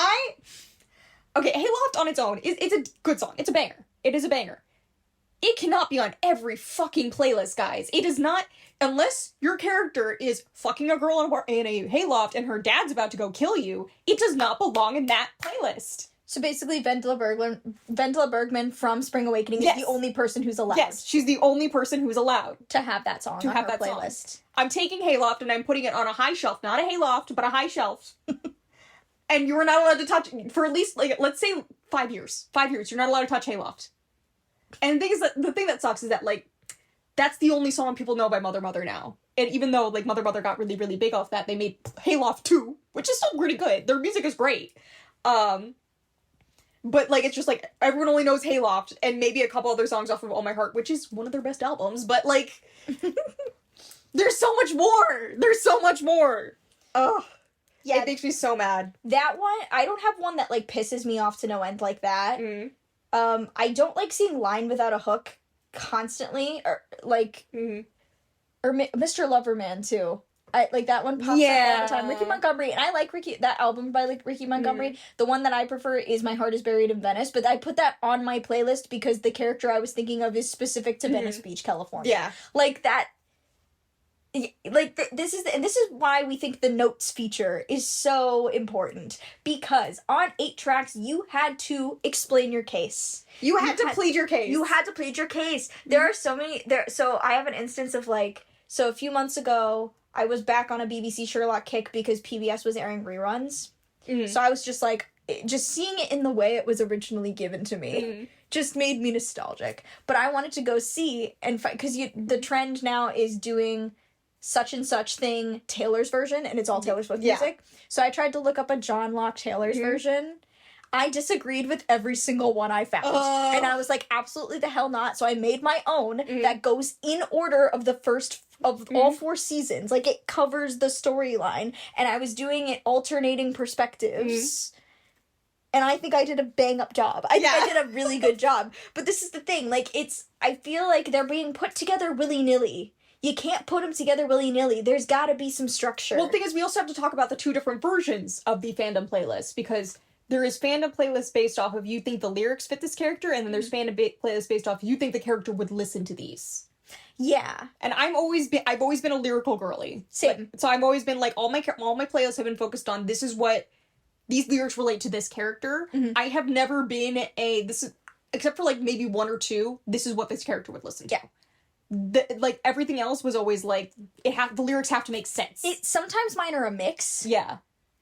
Speaker 1: okay, Hayloft on its own, it's a good song. It's a banger. It is a banger. It cannot be on every fucking playlist, guys. It is not, unless your character is fucking a girl in a hayloft and her dad's about to go kill you, it does not belong in that playlist.
Speaker 2: So basically, Vendela Bergman from Spring Awakening is the only person who's allowed.
Speaker 1: Yes, she's the only person who's allowed
Speaker 2: to have that song on her playlist.
Speaker 1: Song. I'm taking Hayloft and I'm putting it on a high shelf. Not a hayloft, but a high shelf. And you are not allowed to touch, for at least, like, let's say 5 years. 5 years, you're not allowed to touch Hayloft. And the thing that sucks is that, like, that's the only song people know by Mother Mother now. And even though, like, Mother Mother got really, really big off that, they made Hayloft 2, which is still pretty good. Their music is great. But, like, it's just, like, everyone only knows Hayloft, and maybe a couple other songs off of All My Heart, which is one of their best albums, but, like, there's so much more! There's so much more! Ugh. Yeah. It makes me so mad.
Speaker 2: That one, I don't have one that, like, pisses me off to no end like that.
Speaker 1: Mm.
Speaker 2: I don't like seeing Line Without a Hook constantly, or, like, or Mr. Loverman, too. I like that one pops up all the time. Ricky Montgomery, and I like that album by like Ricky Montgomery. The one that I prefer is My Heart Is Buried in Venice, but I put that on my playlist because the character I was thinking of is specific to Venice Beach, California.
Speaker 1: Yeah,
Speaker 2: like that. Like this is why we think the notes feature is so important, because on 8 tracks you had to explain your case.
Speaker 1: You had to plead your case.
Speaker 2: You had to plead your case. There are so many there. So I have an instance of like, so a few months ago I was back on a BBC Sherlock kick because PBS was airing reruns. So I was just like, just seeing it in the way it was originally given to me just made me nostalgic. But I wanted to go see and fight, because the trend now is doing such and such thing Taylor's version, and it's all Taylor Swift music. So I tried to look up a John Locke Taylor's version. I disagreed with every single one I found. And I was like, absolutely the hell not. So I made my own that goes in order of the first of all 4 seasons. Like, it covers the storyline. And I was doing it alternating perspectives. And I think I did a bang-up job. I think I did a really good job. But this is the thing. Like, I feel like they're being put together willy-nilly. You can't put them together willy-nilly. There's gotta be some structure.
Speaker 1: Well, the thing is, we also have to talk about the 2 different versions of the fandom playlist, because there is fandom playlist based off of you think the lyrics fit this character, and then there's fandom playlist based off you think the character would listen to these.
Speaker 2: Yeah.
Speaker 1: And I've always been a lyrical girly.
Speaker 2: Same.
Speaker 1: So I've always been like, all my playlists have been focused on, this is what these lyrics relate to this character. I have never been except for like maybe 1 or 2, this is what this character would listen to. Yeah. Like, everything else was always like, the lyrics have to make sense.
Speaker 2: Sometimes mine are a mix.
Speaker 1: Yeah.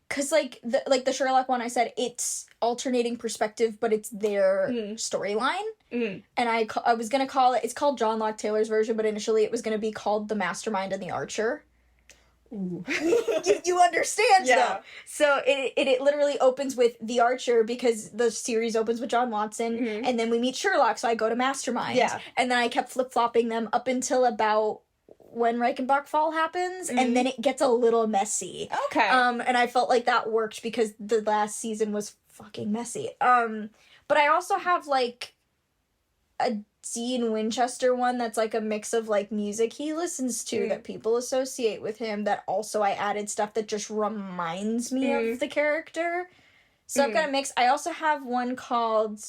Speaker 2: Because, like the Sherlock one, I said, it's alternating perspective, but it's their storyline. And I was going to call it's called John Locke Taylor's version, but initially it was going to be called The Mastermind and the Archer. Ooh. you understand, though. So it literally opens with The Archer, because the series opens with John Watson, and then we meet Sherlock, so I go to Mastermind. Yeah. And then I kept flip-flopping them up until about when Reichenbach Fall happens, and then it gets a little messy.
Speaker 1: Okay.
Speaker 2: And I felt like that worked because the last season was fucking messy. But I also have, like, a Dean Winchester one that's, like, a mix of, like, music he listens to that people associate with him, that also I added stuff that just reminds me of the character. So I've got a mix. I also have one called...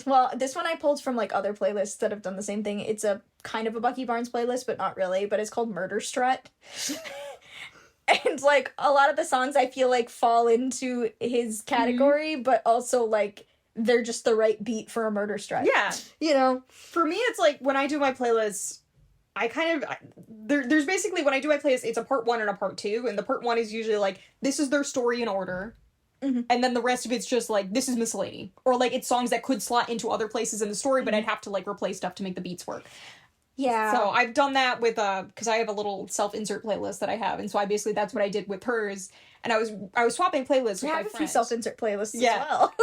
Speaker 2: well, this one I pulled from, like, other playlists that have done the same thing. It's a kind of a Bucky Barnes playlist, but not really. But it's called Murder Strut. And, like, a lot of the songs I feel like fall into his category, but also, like, they're just the right beat for a murder strut.
Speaker 1: Yeah.
Speaker 2: You know?
Speaker 1: For me, it's like, when I do my playlists, there's basically, when I do my playlist, it's a part 1 and a part 2, and the part 1 is usually, like, this is their story in order. And then the rest of it's just, like, this is miscellany. Or, like, it's songs that could slot into other places in the story, but I'd have to, like, replace stuff to make the beats work.
Speaker 2: Yeah.
Speaker 1: So I've done that with, because I have a little self-insert playlist that I have, and so that's what I did with hers. And I was swapping playlists with my friend.
Speaker 2: I have a few self-insert playlists as well.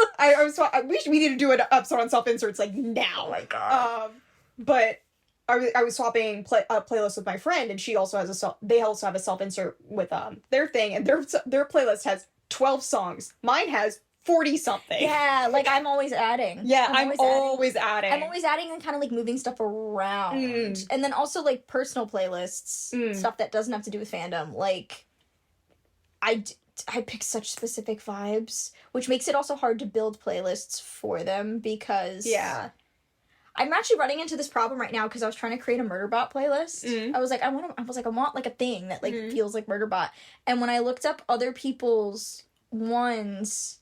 Speaker 1: We need to do an episode on self-inserts, like, now.
Speaker 2: Oh my god.
Speaker 1: But I was swapping playlists with my friend, and she also has they also have a self-insert with their thing, and their playlist has 12 songs. Mine has 40-something.
Speaker 2: Yeah, like, I'm always adding.
Speaker 1: Yeah, I'm always adding.
Speaker 2: I'm always adding and kind of, like, moving stuff around. And then also, like, personal playlists, stuff that doesn't have to do with fandom. Like, I pick such specific vibes, which makes it also hard to build playlists for them because I'm actually running into this problem right now because I was trying to create a Murderbot playlist. I was like, I want like a thing that like feels like Murderbot. And when I looked up other people's ones,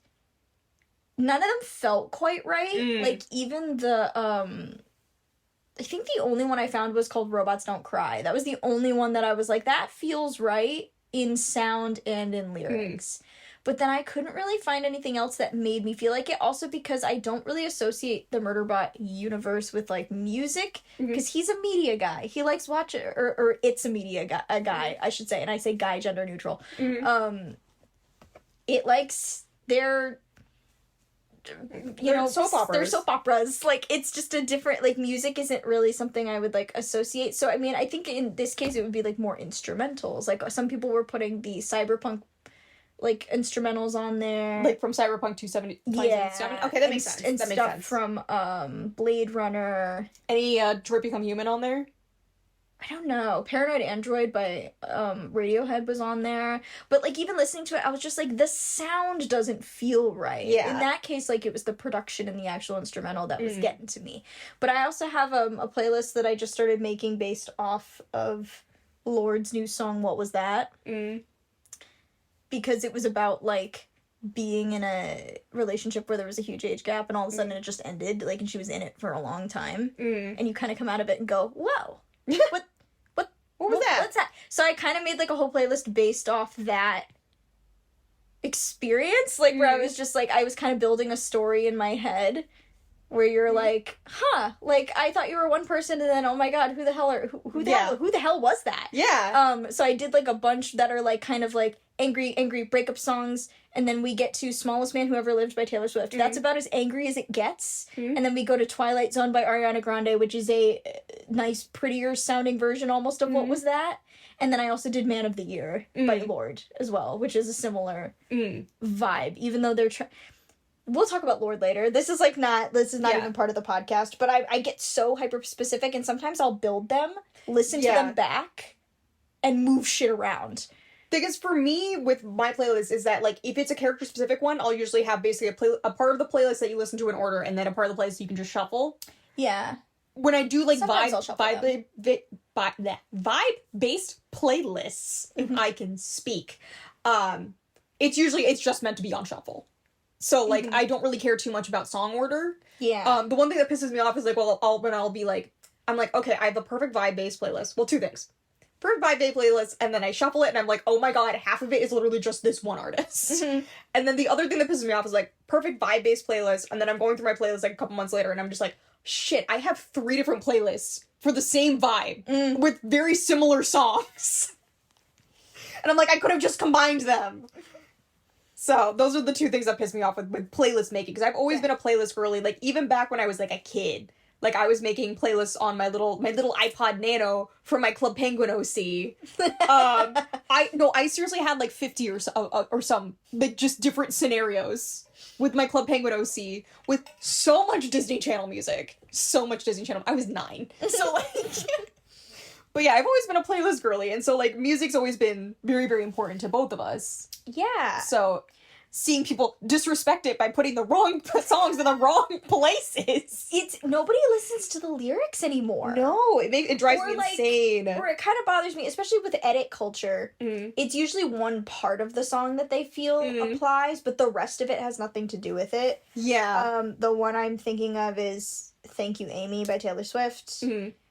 Speaker 2: none of them felt quite right. Like even the I think the only one I found was called Robots Don't Cry. That was the only one that I was like, that feels right in sound and in lyrics. But then I couldn't really find anything else that made me feel like it. Also because I don't really associate the Murderbot universe with, like, music. Because he's a media guy. He likes watching... Or it's a media guy, I should say. And I say guy, gender neutral. It likes... They're soap operas. They're soap operas. Like, it's just a different... Like, music isn't really something I would, like, associate. So, I mean, I think in this case it would be, like, more instrumentals. Like, some people were putting the cyberpunk like instrumentals on there,
Speaker 1: like from Cyberpunk 2077. Okay, that makes sense.
Speaker 2: And
Speaker 1: that
Speaker 2: stuff
Speaker 1: makes sense.
Speaker 2: From Blade Runner.
Speaker 1: Any Detroit Become Human on there?
Speaker 2: I don't know. Paranoid Android by Radiohead was on there, but like even listening to it, I was just like, the sound doesn't feel right. Yeah. In that case, like it was the production and the actual instrumental that was getting to me. But I also have a playlist that I just started making based off of Lord's new song. What Was That? Because it was about, like, being in a relationship where there was a huge age gap, and all of a sudden it just ended, like, and she was in it for a long time. And you kind of come out of it and go, whoa, what was that? What's that? So I kind of made, like, a whole playlist based off that experience, like, where I was just, like, I was kind of building a story in my head, where you're like, huh, like, I thought you were one person, and then, oh my god, who the hell was that? Yeah. So I did, like, a bunch that are, like, kind of, like, angry breakup songs, and then we get to Smallest Man Who Ever Lived by Taylor Swift. That's about as angry as it gets. And then we go to Twilight Zone by Ariana Grande, which is a nice, prettier sounding version almost of What Was That? And then I also did Man of the Year by Lorde as well, which is a similar vibe, even though they're we'll talk about Lorde later. This is not even part of the podcast, but I get so hyper specific, and sometimes I'll build them, listen to them back, and move shit around.
Speaker 1: Because for me, with my playlist, is that, like, if it's a character-specific one, I'll usually have basically a part of the playlist that you listen to in order, and then a part of the playlist you can just shuffle. Yeah. When I do, like, vibe-based playlists, if I can speak, it's just meant to be on shuffle. So, like, I don't really care too much about song order. Yeah. The one thing that pisses me off is, like, when I'll be, like, I'm like, okay, I have the perfect vibe-based playlist. Well, two things. Perfect vibe-based playlist, and then I shuffle it, and I'm like, oh my god, half of it is literally just this one artist. And then the other thing that pisses me off is, like, perfect vibe-based playlist, and then I'm going through my playlist, like, a couple months later, and I'm just like, shit, I have 3 different playlists for the same vibe, with very similar songs. And I'm like, I could have just combined them. So, those are the 2 things that piss me off with playlist making, because I've always been a playlist girly, like, even back when I was, like, a kid. Like, I was making playlists on my little iPod Nano for my Club Penguin OC. I seriously had, like, 50 or some, like, just different scenarios with my Club Penguin OC, with so much Disney Channel music. So much Disney Channel. I was 9. So, like... But yeah, I've always been a playlist girly, and so, like, music's always been very, very important to both of us. Yeah. So... seeing people disrespect it by putting the wrong songs in the wrong places.
Speaker 2: Nobody listens to the lyrics anymore.
Speaker 1: No, it drives me insane.
Speaker 2: Or it kind of bothers me, especially with edit culture. It's usually one part of the song that they feel applies, but the rest of it has nothing to do with it. Yeah. The one I'm thinking of is Thank You, Amy by Taylor Swift.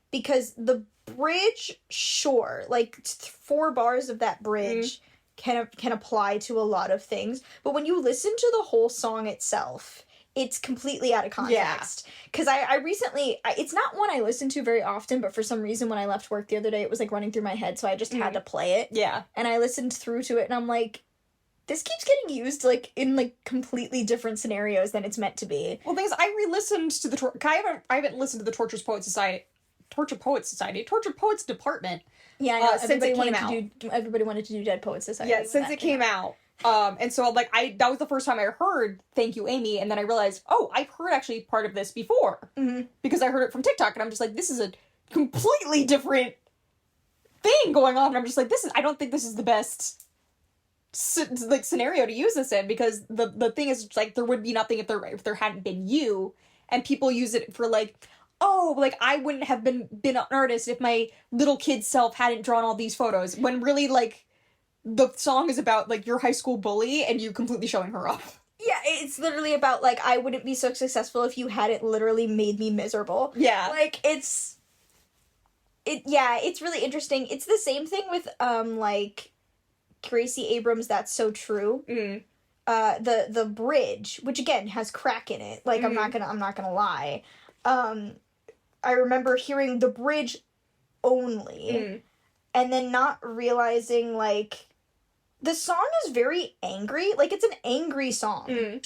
Speaker 2: Because the bridge, sure, like 4 bars of that bridge can apply to a lot of things, but when you listen to the whole song itself, it's completely out of context. Because I recently, it's not one I listen to very often, but for some reason when I left work the other day, it was like running through my head, so I just had to play it. Yeah. And I listened through to it, and I'm like, this keeps getting used, like, in, like, completely different scenarios than it's meant to be.
Speaker 1: Well, the thing is, I re-listened to the I haven't listened to the Torture Poets Department. Yeah, I know.
Speaker 2: Everybody wanted to do Dead Poets Society.
Speaker 1: Yeah, since it came out. And so, like, that was the first time I heard Thank You, Amy, and then I realized, oh, I've heard actually part of this before. Because I heard it from TikTok, and I'm just like, this is a completely different thing going on, and I'm just like, I don't think this is the best like scenario to use this in, because the thing is, like, there would be nothing if there hadn't been you, and people use it for like, oh, like, I wouldn't have been an artist if my little kid self hadn't drawn all these photos, when really, like, the song is about, like, your high school bully and you completely showing her off.
Speaker 2: Yeah, it's literally about, like, I wouldn't be so successful if you hadn't literally made me miserable.
Speaker 1: Yeah.
Speaker 2: Like, it's really interesting. It's the same thing with, like, Gracie Abrams' That's So True.
Speaker 1: Mm.
Speaker 2: The bridge, which again has crack in it. Like, I'm not gonna lie. I remember hearing the bridge only, and then not realizing, like, the song is very angry. Like, it's an angry song.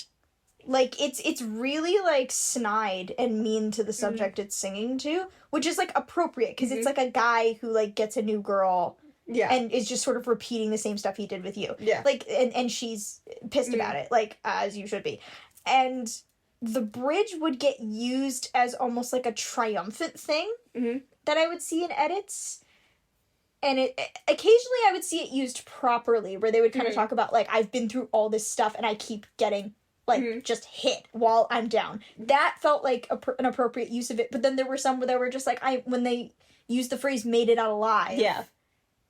Speaker 2: Like, it's really, like, snide and mean to the subject it's singing to, which is, like, appropriate, because it's, like, a guy who, like, gets a new girl, and is just sort of repeating the same stuff he did with you.
Speaker 1: Yeah.
Speaker 2: Like, and she's pissed about it, like, as you should be. And the bridge would get used as almost, like, a triumphant thing that I would see in edits. And occasionally I would see it used properly, where they would kind of talk about, like, I've been through all this stuff and I keep getting, like, just hit while I'm down. That felt like an appropriate use of it. But then there were some where they were just like, when they used the phrase "made it out alive,"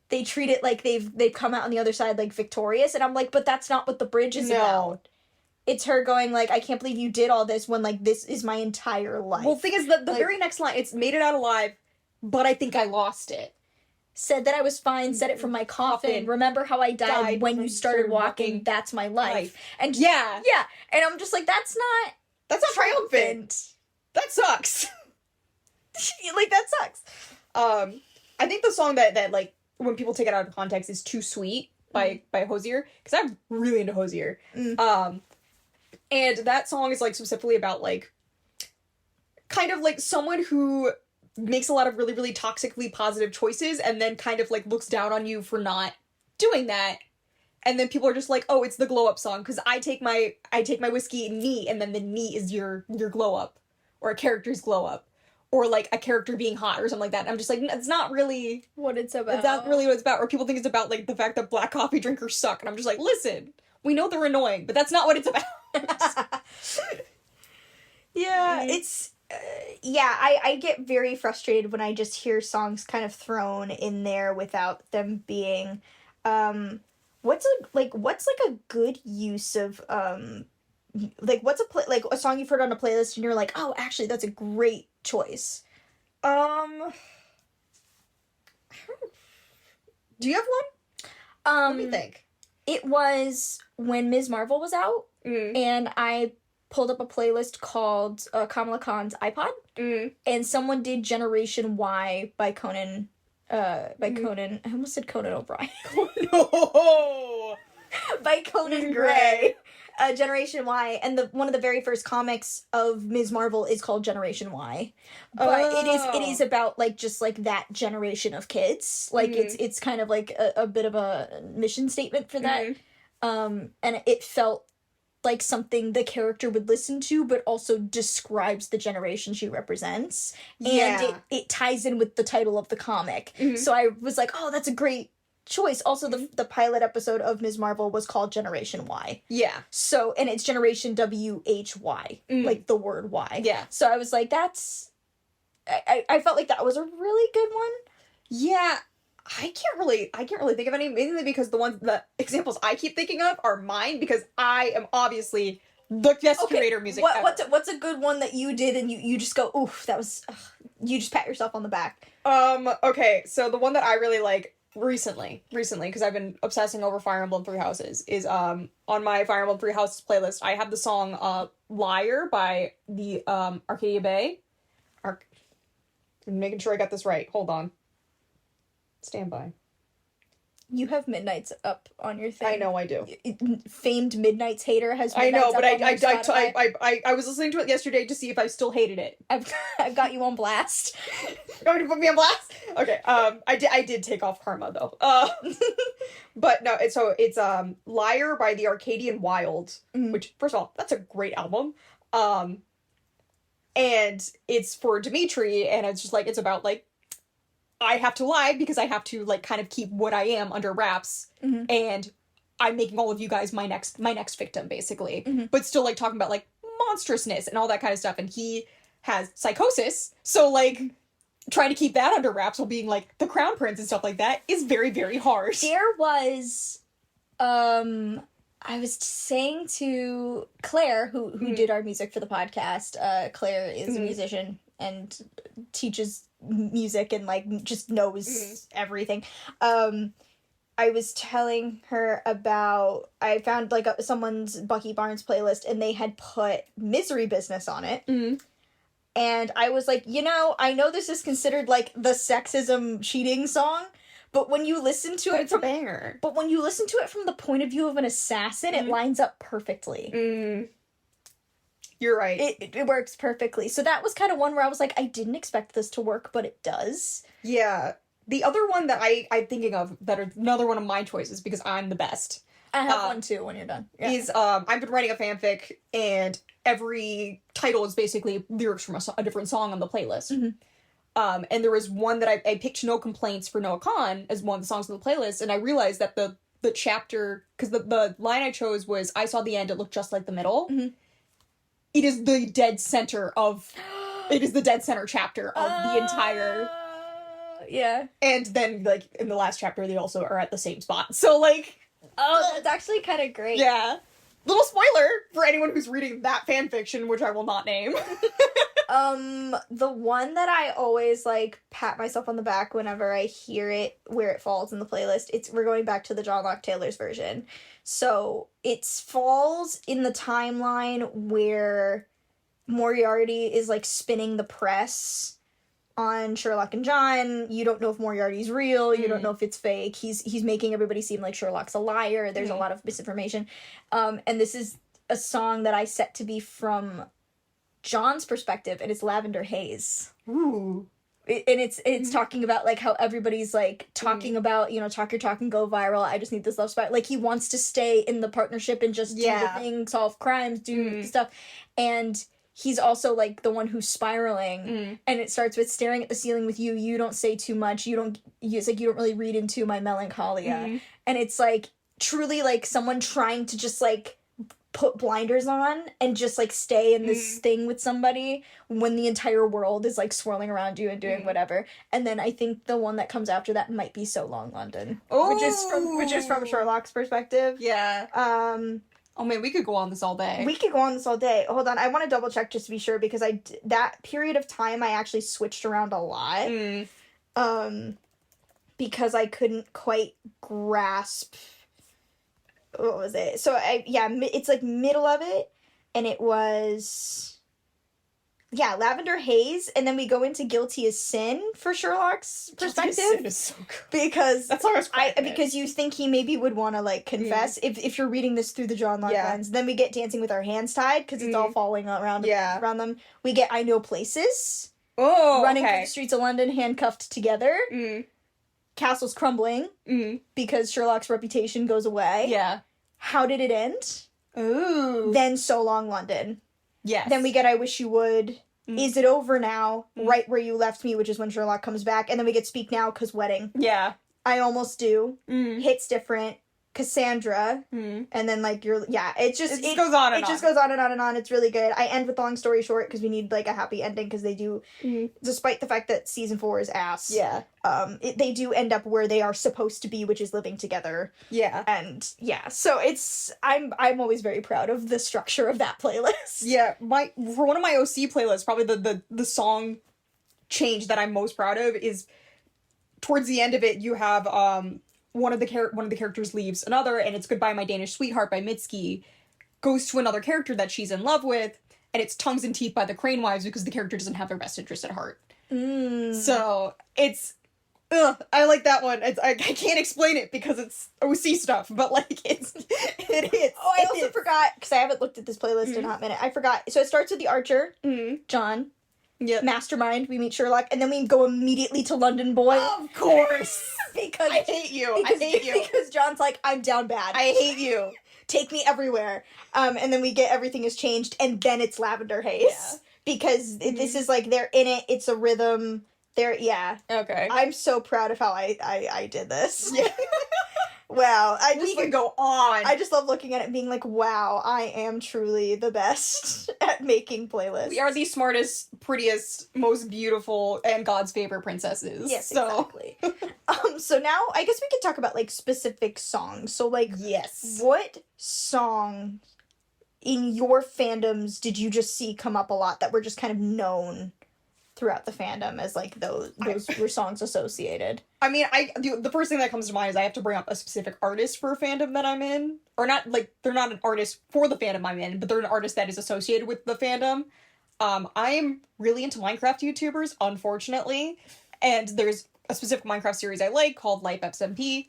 Speaker 2: they treat it like they've come out on the other side, like, victorious. And I'm like, but that's not what the bridge is about. It's her going, like, I can't believe you did all this when, like, this is my entire life.
Speaker 1: Well, the thing is, the like, very next line, it's "made it out alive, but I think I lost it.
Speaker 2: Said that I was fine, said it from my coffin. Remember how I died when you started walking? That's my life. And yeah. And I'm just like, that's not
Speaker 1: triumphant. That sucks.
Speaker 2: Like, that sucks.
Speaker 1: I think the song that like, when people take it out of context, is "Too Sweet" by Hozier, because I'm really into Hozier. And that song is, like, specifically about, like, kind of, like, someone who makes a lot of really, really toxically positive choices, and then kind of, like, looks down on you for not doing that. And then people are just like, oh, it's the glow up song, because I take my whiskey neat, and then the neat is your glow up, or a character's glow up, or, like, a character being hot, or something like that. And I'm just like, it's not really
Speaker 2: what it's about.
Speaker 1: It's not really what it's about. Or people think it's about, like, the fact that black coffee drinkers suck, and I'm just like, listen, we know they're annoying, but that's not what it's about.
Speaker 2: It's I get very frustrated when I just hear songs kind of thrown in there without them being what's a good use of like, what's a song you've heard on a playlist and you're like, oh, actually that's a great choice.
Speaker 1: Do you have one? Let me think.
Speaker 2: It was when Ms. Marvel was out, and I pulled up a playlist called Kamala Khan's iPod, and someone did Generation Y by Conan, Conan, I almost said Conan O'Brien.
Speaker 1: No!
Speaker 2: By Conan Gray. Generation Y, and one of the very first comics of Ms. Marvel is called Generation Y, but it is about, like, just, like, that generation of kids. Like, it's kind of like a bit of a mission statement for that, and it felt like something the character would listen to, but also describes the generation she represents, and it ties in with the title of the comic. So I was like, oh, that's a great choice. Also, the pilot episode of Ms. Marvel was called Generation Y. Yeah. So, and it's Generation WHY, like the word Y. Yeah. So I was like, that's... I felt like that was a really good one.
Speaker 1: Yeah. I can't really think of any, mainly because the examples I keep thinking of are mine, because I am obviously the best curator music ever.
Speaker 2: What's a good one that you did and you just go, oof, that was... you just pat yourself on the back.
Speaker 1: Okay, so the one that I really like recently, because I've been obsessing over Fire Emblem Three Houses, is on my Fire Emblem Three Houses playlist. I have the song Liar by the Arcadia Bay. I'm making sure I got this right. Hold on. Stand by.
Speaker 2: You have Midnight's up on your thing.
Speaker 1: I know I do.
Speaker 2: Famed Midnight's hater has Midnight's
Speaker 1: I know, but
Speaker 2: I
Speaker 1: I was listening to it yesterday to see if I still hated it.
Speaker 2: I've got you on blast.
Speaker 1: You want me to put me on blast? Okay. I did take off Karma though. But no, it's Liar by the Arcadian Wild, which, first of all, that's a great album. And it's for Dimitri, and it's just like, it's about, like, I have to lie because I have to, like, kind of keep what I am under wraps, and I'm making all of you guys my next victim, basically.
Speaker 2: Mm-hmm.
Speaker 1: But still, like, talking about, like, monstrousness and all that kind of stuff. And he has psychosis, so, like, trying to keep that under wraps while being, like, the crown prince and stuff like that is very, very hard.
Speaker 2: There was, I was saying to Claire, who did our music for the podcast. Claire is a musician and teaches music and, like, just knows everything. I was telling her about, I found, like, someone's Bucky Barnes playlist, and they had put Misery Business on it. And I was like, you know, I know this is considered, like, the sexism cheating song, but when you listen to it,
Speaker 1: it's a banger.
Speaker 2: But when you listen to it from the point of view of an assassin, it lines up perfectly.
Speaker 1: You're right.
Speaker 2: It works perfectly. So that was kind of one where I was like, I didn't expect this to work, but it does.
Speaker 1: Yeah. The other one that I'm thinking of, that are another one of my choices, because I'm the best.
Speaker 2: I have one too when you're done. Yeah.
Speaker 1: Is, I've been writing a fanfic, and every title is basically lyrics from a different song on the playlist. And there was one that I picked No Complaints for Noah Khan as one of the songs on the playlist, and I realized that the chapter, because the line I chose was, I saw the end, it looked just like the middle. It is the dead center chapter of the entire...
Speaker 2: Yeah.
Speaker 1: And then, like, in the last chapter, they also are at the same spot. So, like...
Speaker 2: Oh, that's actually kind of great.
Speaker 1: Yeah. Little spoiler for anyone who's reading that fanfiction, which I will not name.
Speaker 2: The one that I always, like, pat myself on the back whenever I hear it, where it falls in the playlist, we're going back to the John Locke Taylor's version. So, it falls in the timeline where Moriarty is, like, spinning the press on Sherlock and John. You don't know if Moriarty's real. You don't know if it's fake. He's making everybody seem like Sherlock's a liar. There's a lot of misinformation. And this is a song that I set to be from John's perspective, and it's Lavender Haze.
Speaker 1: Ooh.
Speaker 2: And it's talking about, like, how everybody's, like, talking about, you know, talk your talk and go viral. I just need this love spot. Like, he wants to stay in the partnership and just do the thing, solve crimes, do stuff. And he's also, like, the one who's spiraling. And it starts with staring at the ceiling with you. You don't say too much. It's like, you don't really read into my melancholia. And it's, like, truly, like, someone trying to just, like, put blinders on and just, like, stay in this thing with somebody when the entire world is, like, swirling around you and doing whatever. And then I think the one that comes after that might be So Long London. Which is from Sherlock's perspective.
Speaker 1: Yeah. Oh man, we could go on this all day.
Speaker 2: We could go on this all day. Hold on, I want to double check just to be sure, because that period of time I actually switched around a lot. Because I couldn't quite grasp... What was it? So, it's, like, middle of it, and it was... Yeah, Lavender Haze, and then we go into Guilty as Sin for Sherlock's perspective.
Speaker 1: Guilty as Sin is so good.
Speaker 2: Because
Speaker 1: that's almost
Speaker 2: because you think he maybe would want to, like, confess if you're reading this through the John Locke lens. Then we get Dancing with Our Hands Tied, because it's all falling around them. We get I Know Places. Running through the streets of London, handcuffed together. Castles Crumbling, because Sherlock's reputation goes away.
Speaker 1: Yeah.
Speaker 2: How Did It End?
Speaker 1: Ooh.
Speaker 2: Then So Long London.
Speaker 1: Yes.
Speaker 2: Then we get I Wish You Would. Is It Over Now? Right Where You Left Me, which is when Sherlock comes back. And then we get Speak Now, 'Cause Wedding.
Speaker 1: Yeah.
Speaker 2: I Almost Do. Hits Different. Cassandra. And then, like, it just
Speaker 1: goes on and on.
Speaker 2: It just goes on and on and on. It's really good. I end with Long Story Short, because we need, like, a happy ending, because they do, despite the fact that season 4 is ass.
Speaker 1: Yeah.
Speaker 2: They do end up where they are supposed to be, which is living together.
Speaker 1: Yeah.
Speaker 2: And, so I'm always very proud of the structure of that playlist.
Speaker 1: Yeah, for one of my OC playlists, probably the song change that I'm most proud of is towards the end of it, you have, one of the characters leaves another, and it's Goodbye My Danish Sweetheart by Mitski, goes to another character that she's in love with, and it's Tongues and Teeth by the Crane Wives, because the character doesn't have their best interest at heart. So, it's... I like that one. I can't explain it because it's OC stuff, but, like, it is.
Speaker 2: Oh, I also forgot, because I haven't looked at this playlist in a hot minute. I forgot. So it starts with the Archer, John. Yep. Mastermind, we meet Sherlock, and then we go immediately to London Boy.
Speaker 1: Of course!
Speaker 2: Because
Speaker 1: I hate you.
Speaker 2: Because John's like, I'm down bad.
Speaker 1: I hate you.
Speaker 2: Take me everywhere. And then we get Everything Has Changed, and then it's Lavender Haze. Yeah. Because this is, like, they're in it, it's a rhythm, Okay. I'm so proud of how I did this.
Speaker 1: Yeah.
Speaker 2: Wow.
Speaker 1: We could go on.
Speaker 2: I just love looking at it and being like, wow, I am truly the best at making playlists.
Speaker 1: We are the smartest, prettiest, most beautiful, and God's favorite princesses.
Speaker 2: Yes, exactly. So now I guess we could talk about like specific songs. So like,
Speaker 1: yes,
Speaker 2: what song in your fandoms did you just see come up a lot that were just kind of known throughout the fandom as like those were songs associated?
Speaker 1: I mean, the first thing that comes to mind is I have to bring up a specific artist for a fandom that I'm in. Or not, like, they're not an artist for the fandom I'm in, but they're an artist that is associated with the fandom. I'm really into Minecraft YouTubers, unfortunately. And there's a specific Minecraft series I like called Life SMP.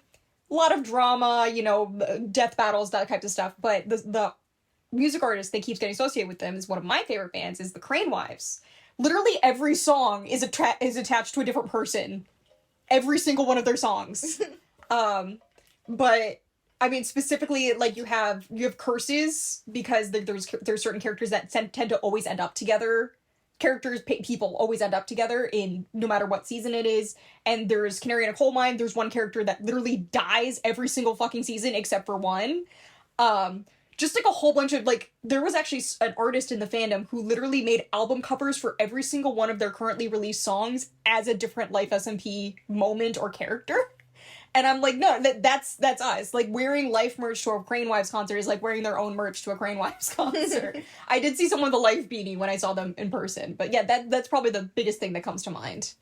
Speaker 1: A lot of drama, you know, death battles, that type of stuff. But the music artist that keeps getting associated with them is one of my favorite bands, is the Crane Wives. Literally every song is attached to a different person. Every single one of their songs. But I mean, specifically, like, you have curses, because there's certain characters that tend to always end up together. People always end up together in no matter what season it is. And there's Canary in a Coal Mine. There's one character that literally dies every single fucking season except for one. Just like a whole bunch of, like, there was actually an artist in the fandom who literally made album covers for every single one of their currently released songs as a different Life SMP moment or character. And I'm like, no, that's us. Like, wearing Life merch to a Crane Wives concert is like wearing their own merch to a Crane Wives concert. I did see someone with a Life beanie when I saw them in person. But yeah, that's probably the biggest thing that comes to mind.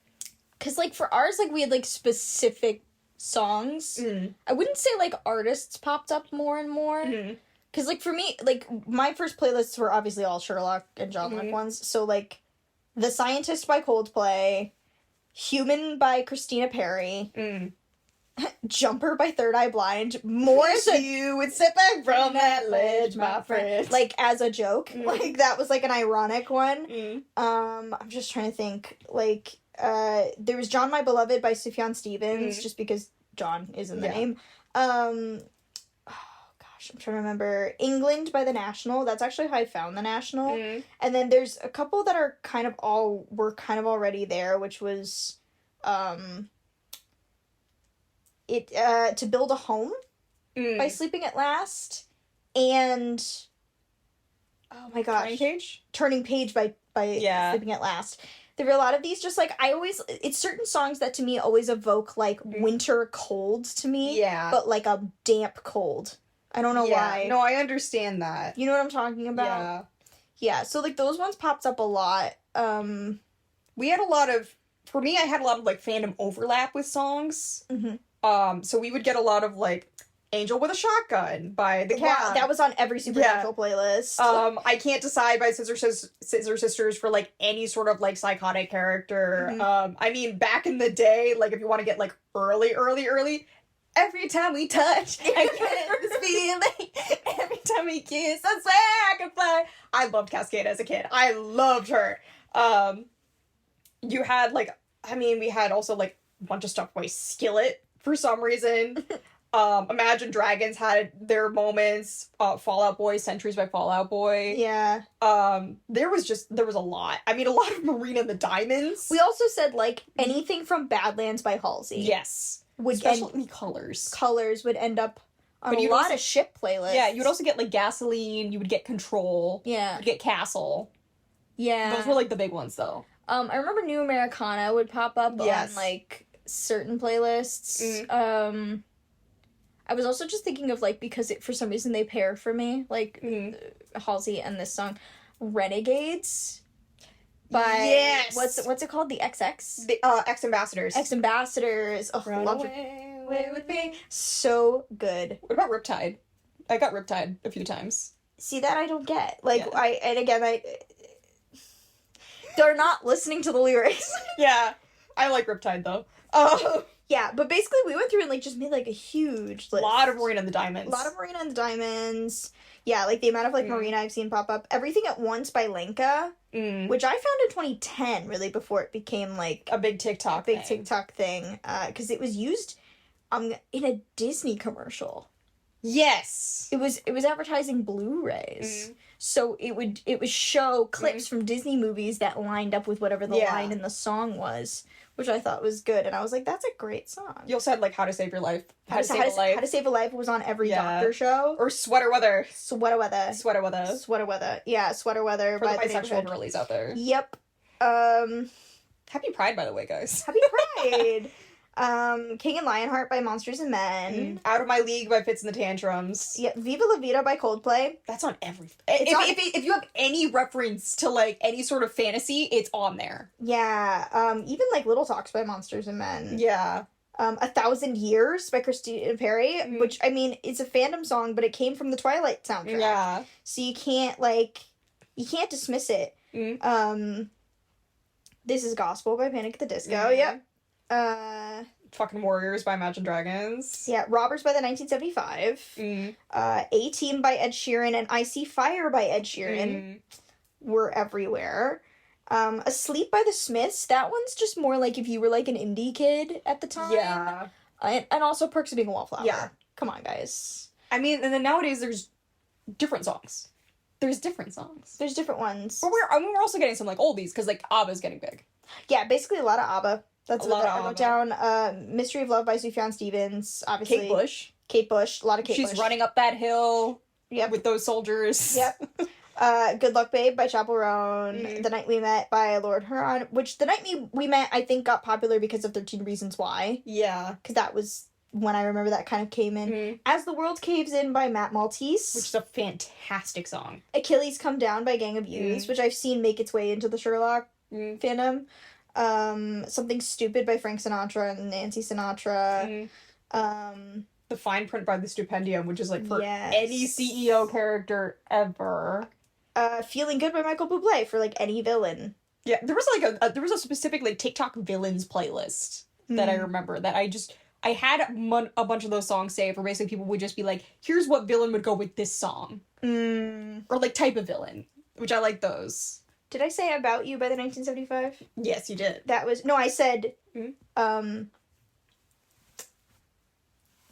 Speaker 2: Because, like, for ours, like, we had, like, specific songs. I wouldn't say, like, artists popped up more and more. Because, like, for me, like, my first playlists were obviously all Sherlock and John Wick ones. So, like, The Scientist by Coldplay, Human by Christina Perry, Jumper by Third Eye Blind, more so you would sit back from that ledge, my friend. Like, as a joke. Like, that was, like, an ironic one. I'm just trying to think. Like, there was John My Beloved by Sufjan Stevens, just because John is in the name. I'm trying to remember. England by The National. That's actually how I found The National. And then there's a couple that are were kind of already there, which was To Build a Home by Sleeping at Last. And oh my gosh. Turning Page by Sleeping at Last. There were a lot of these, just like, it's certain songs that to me always evoke like winter cold to me. Yeah. But like a damp cold. I don't know why.
Speaker 1: No, I understand that.
Speaker 2: You know what I'm talking about? Yeah, so, like, those ones popped up a lot.
Speaker 1: We had a lot of... For me, I had a lot of, like, fandom overlap with songs. So we would get a lot of, like, Angel with a Shotgun by The Cat.
Speaker 2: Wow, that was on every Supernatural playlist.
Speaker 1: I Can't Decide by Scissor Sisters for, like, any sort of, like, psychotic character. I mean, back in the day, like, if you want to get, like, early... Every time we touch, I get this feeling. Every time we kiss, I swear I can fly. I loved Cascade as a kid. I loved her. You had, like, I mean, we had also, like, a bunch of stuff by Skillet for some reason. Imagine Dragons had their moments. Fall Out Boy, Centuries by Fall Out Boy.
Speaker 2: Yeah.
Speaker 1: There was a lot. I mean, a lot of Marina and the Diamonds.
Speaker 2: We also said, like, anything from Badlands by Halsey.
Speaker 1: Yes. Especially Colors.
Speaker 2: Colors would end up on a lot of ship playlists.
Speaker 1: Yeah, you would also get, like, Gasoline, you would get Control. Yeah. You'd get Castle. Yeah. Those were, like, the big ones, though.
Speaker 2: I remember New Americana would pop up on, like, certain playlists. I was also just thinking of, like, because for some reason they pair for me, like, Halsey and this song, Renegades. By what's it called? The XX?
Speaker 1: The X Ambassadors.
Speaker 2: X Ambassadors. Oh, loved it. With me. So good.
Speaker 1: What about Riptide? I got Riptide a few times.
Speaker 2: See, that I don't get. Like, they're not listening to the lyrics.
Speaker 1: Yeah. I like Riptide though.
Speaker 2: Yeah, but basically we went through and, like, just made, like, a huge list.
Speaker 1: A lot of Marina and the Diamonds.
Speaker 2: A lot of Marina and the Diamonds. Yeah, like, the amount of, like, Marina I've seen pop up. Everything at Once by Lenka, which I found in 2010, really, before it became, like...
Speaker 1: a big TikTok
Speaker 2: thing. Because it was used in a Disney commercial.
Speaker 1: Yes!
Speaker 2: It was advertising Blu-rays. So it would show clips from Disney movies that lined up with whatever the line in the song was, which I thought was good, and I was like, that's a great song.
Speaker 1: You also had, like, How to Save Your Life. How to Save a Life.
Speaker 2: How to Save a Life was on every doctor show.
Speaker 1: Or Sweater Weather.
Speaker 2: Sweater Weather.
Speaker 1: Sweater Weather.
Speaker 2: Sweater Weather. Yeah, Sweater Weather.
Speaker 1: For
Speaker 2: by
Speaker 1: the bisexual girlies out there.
Speaker 2: Yep.
Speaker 1: Happy Pride, by the way, guys.
Speaker 2: Happy Pride. King and Lionheart by Monsters and Men.
Speaker 1: Out of My League by Fits and the Tantrums.
Speaker 2: Yeah, Viva La Vida by Coldplay.
Speaker 1: That's on everything. If you have any reference to, like, any sort of fantasy, it's on there.
Speaker 2: Yeah. Even, like, Little Talks by Monsters and Men.
Speaker 1: Yeah.
Speaker 2: 1,000 Years by Christina Perri, which, I mean, it's a Fandom song, but it came from the Twilight soundtrack.
Speaker 1: Yeah.
Speaker 2: So you can't dismiss it. This Is Gospel by Panic at the Disco. Yep.
Speaker 1: Fucking Warriors by Imagine Dragons.
Speaker 2: Yeah, Robbers by the 1975. A-Team by Ed Sheeran and I See Fire by Ed Sheeran were everywhere. Asleep by the Smiths, that one's just more like if you were like an indie kid at the time.
Speaker 1: Yeah.
Speaker 2: And also Perks of Being a Wallflower.
Speaker 1: Yeah.
Speaker 2: Come on, guys.
Speaker 1: I mean, and then nowadays there's different songs. There's different ones. But we're also getting some, like, oldies, because, like, ABBA's getting big.
Speaker 2: Yeah, basically a lot of ABBA. That's
Speaker 1: a
Speaker 2: what
Speaker 1: lot
Speaker 2: I
Speaker 1: of
Speaker 2: wrote
Speaker 1: ABBA.
Speaker 2: down. Mystery of Love by Sufjan Stevens, obviously.
Speaker 1: Kate Bush.
Speaker 2: A lot of Kate Bush.
Speaker 1: She's running up that hill with those soldiers.
Speaker 2: Yep. Good Luck Babe by Chappell Roan. The Night We Met by Lord Huron, which The Night We Met, I think, got popular because of 13 Reasons Why.
Speaker 1: Yeah.
Speaker 2: Because that was when I remember that kind of came in. As the World Caves In by Matt Maltese.
Speaker 1: Which is a fantastic song.
Speaker 2: Achilles Come Down by Gang of Youths, which I've seen make its way into the Sherlock fandom. Something Stupid by Frank Sinatra and Nancy Sinatra.
Speaker 1: The Fine Print by the Stupendium, which is, like, for any CEO character ever.
Speaker 2: Feeling Good by Michael Bublé for, like, any villain.
Speaker 1: Yeah, there was a specific, like, TikTok villains playlist that I remember that I had a bunch of those songs saved where basically people would just be like, here's what villain would go with this song. Or, like, type of villain, which I like those.
Speaker 2: Did I say About You by the 1975?
Speaker 1: Yes, you did.
Speaker 2: I said,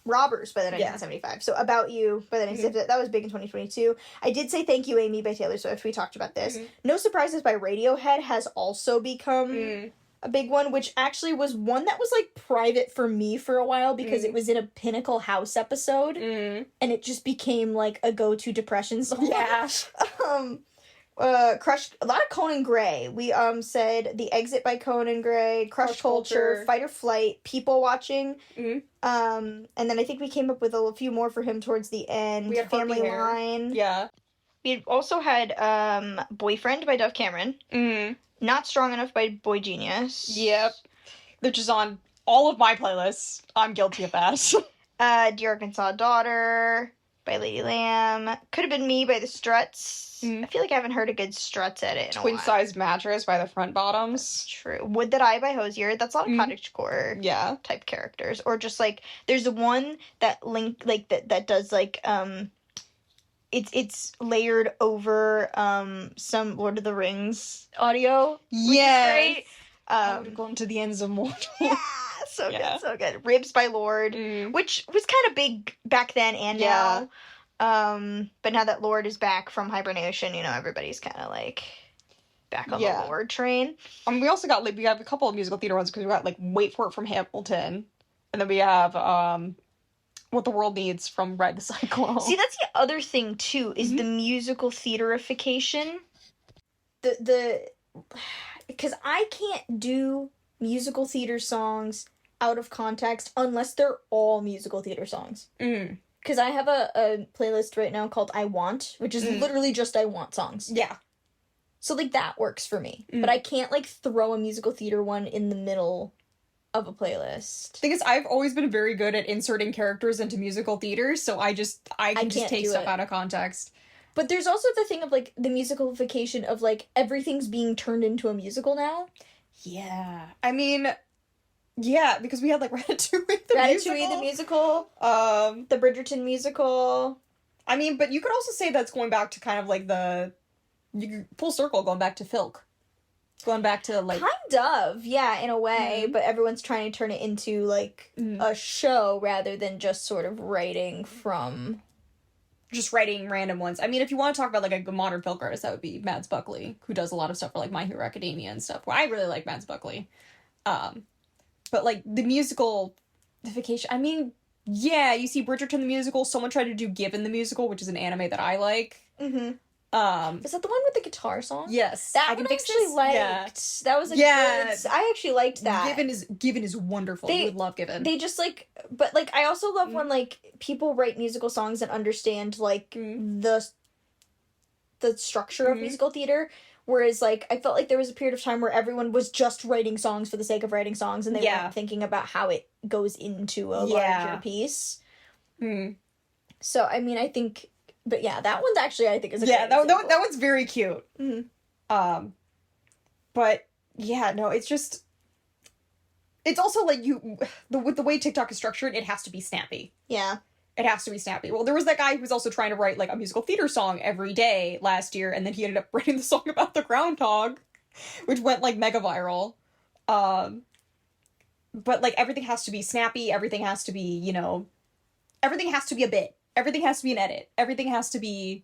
Speaker 2: Robbers by the 1975. So About You by the 1975. That was big in 2022. I did say Thank You, Amy by Taylor Swift. We talked about this. No Surprises by Radiohead has also become a big one, which actually was one that was, like, private for me for a while because it was in a Pinnacle House episode. And it just became, like, a go-to depression song.
Speaker 1: Yeah.
Speaker 2: Crush, a lot of Conan Gray. We said The Exit by Conan Gray, Crush Culture, Fight or Flight, People Watching. And then I think we came up with a few more for him towards the end.
Speaker 1: We had
Speaker 2: Family Line.
Speaker 1: Yeah.
Speaker 2: We also had Boyfriend by Dove Cameron. Not Strong Enough by Boy Genius.
Speaker 1: Yep. Which is on all of my playlists. I'm guilty of that.
Speaker 2: Dear Arkansas Daughter by Lady Lamb. Could Have Been Me by the Struts. I feel like I haven't heard a good Struts edit in a while.
Speaker 1: Twin Size Mattress by the Front Bottoms.
Speaker 2: True. Would That I by Hosier. That's a lot of cottagecore type characters. Or just, like, there's one that that does, like, it's layered over some Lord of the Rings audio.
Speaker 1: Yes.
Speaker 2: Great.
Speaker 1: I would have gone to the ends of Mordor.
Speaker 2: Yeah, so good, so good. Ribs by Lord, which was kind of big back then and now. But now that Lord is back from hibernation, everybody's kind of, like, back on the Lord train.
Speaker 1: We also got, like, we have a couple of musical theater ones because we got, like, Wait For It from Hamilton, and then we have What the World Needs from Ride the Cyclone.
Speaker 2: See, that's the other thing too, is the musical theaterification. Because I can't do musical theater songs out of context unless they're all musical theater songs. Because I have a playlist right now called I Want, which is literally just I Want songs.
Speaker 1: Yeah.
Speaker 2: So, like, that works for me. But I can't, like, throw a musical theater one in the middle of a playlist.
Speaker 1: Thing is, I've always been very good at inserting characters into musical theater, so I can just take stuff out of context.
Speaker 2: But there's also the thing of, like, the musicalification of, like, everything's being turned into a musical now.
Speaker 1: Yeah. I mean, yeah, because we had, like, Ratatouille
Speaker 2: the musical. The Bridgerton musical.
Speaker 1: I mean, but you could also say that's going back to kind of, like, full circle, going back to Filk. Going back to, like...
Speaker 2: Kind of, yeah, in a way, but everyone's trying to turn it into, like, a show rather than just sort of writing from...
Speaker 1: Just writing random ones. I mean, if you want to talk about, like, a modern Filk artist, that would be Mads Buckley, who does a lot of stuff for, like, My Hero Academia and stuff. Well, I really like Mads Buckley. But, like, the musicalification, I mean, yeah, you see Bridgerton the musical, someone tried to do Given the musical, which is an anime that I like.
Speaker 2: Mm-hmm. Is that the one with the guitar song?
Speaker 1: Yes.
Speaker 2: That one I actually liked. Yeah. That was a good... I actually liked that.
Speaker 1: Given is wonderful. You would love Given.
Speaker 2: They just, like... But, like, I also love when, like, people write musical songs and understand, like, the structure of musical theater. Whereas, like, I felt like there was a period of time where everyone was just writing songs for the sake of writing songs, and they weren't thinking about how it goes into a larger piece. So, I mean, I think... But yeah, that one's actually, I think, is a great example.
Speaker 1: That one's very cute. But yeah, no, it's just, it's also like with the way TikTok is structured, it has to be snappy.
Speaker 2: Yeah.
Speaker 1: It has to be snappy. Well, there was that guy who was also trying to write, like, a musical theater song every day last year, and then he ended up writing the song about the groundhog, which went, like, mega viral. But, like, everything has to be snappy, everything has to be, you know, everything has to be a bit. Everything has to be an edit. Everything has to be...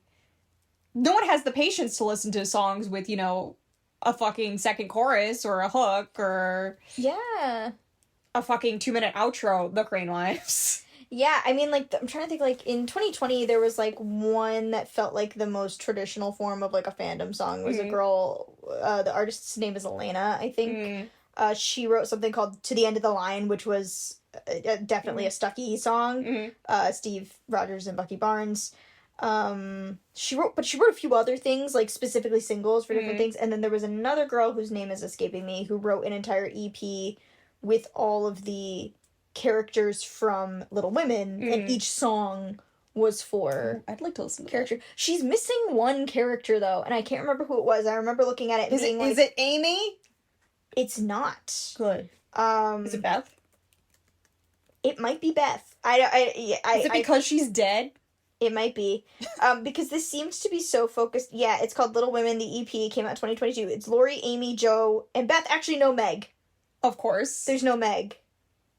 Speaker 1: No one has the patience to listen to songs with, you know, a fucking second chorus or a hook or...
Speaker 2: Yeah.
Speaker 1: A fucking 2-minute outro, The Crane Wives.
Speaker 2: Yeah, I mean, like, I'm trying to think, like, in 2020, there was, like, one that felt like the most traditional form of, like, a fandom song. It was a girl, the artist's name is Elena, I think. She wrote something called To the End of the Line, which was... definitely a Stucky song. Steve Rogers and Bucky Barnes. She wrote a few other things, like specifically singles for different things. And then there was another girl whose name is escaping me who wrote an entire EP with all of the characters from Little Women, and each song was for
Speaker 1: I'd like to listen to
Speaker 2: character. That. She's missing one character though, and I can't remember who it was. I remember looking at it.
Speaker 1: Is it Amy?
Speaker 2: It's not.
Speaker 1: Good. Is it Beth?
Speaker 2: It might be Beth.
Speaker 1: Is it because she's dead?
Speaker 2: It might be. Because this seems to be so focused. Yeah, it's called Little Women. The EP came out in 2022. It's Lori, Amy, Joe, and Beth. Actually, no Meg.
Speaker 1: Of course.
Speaker 2: There's no Meg.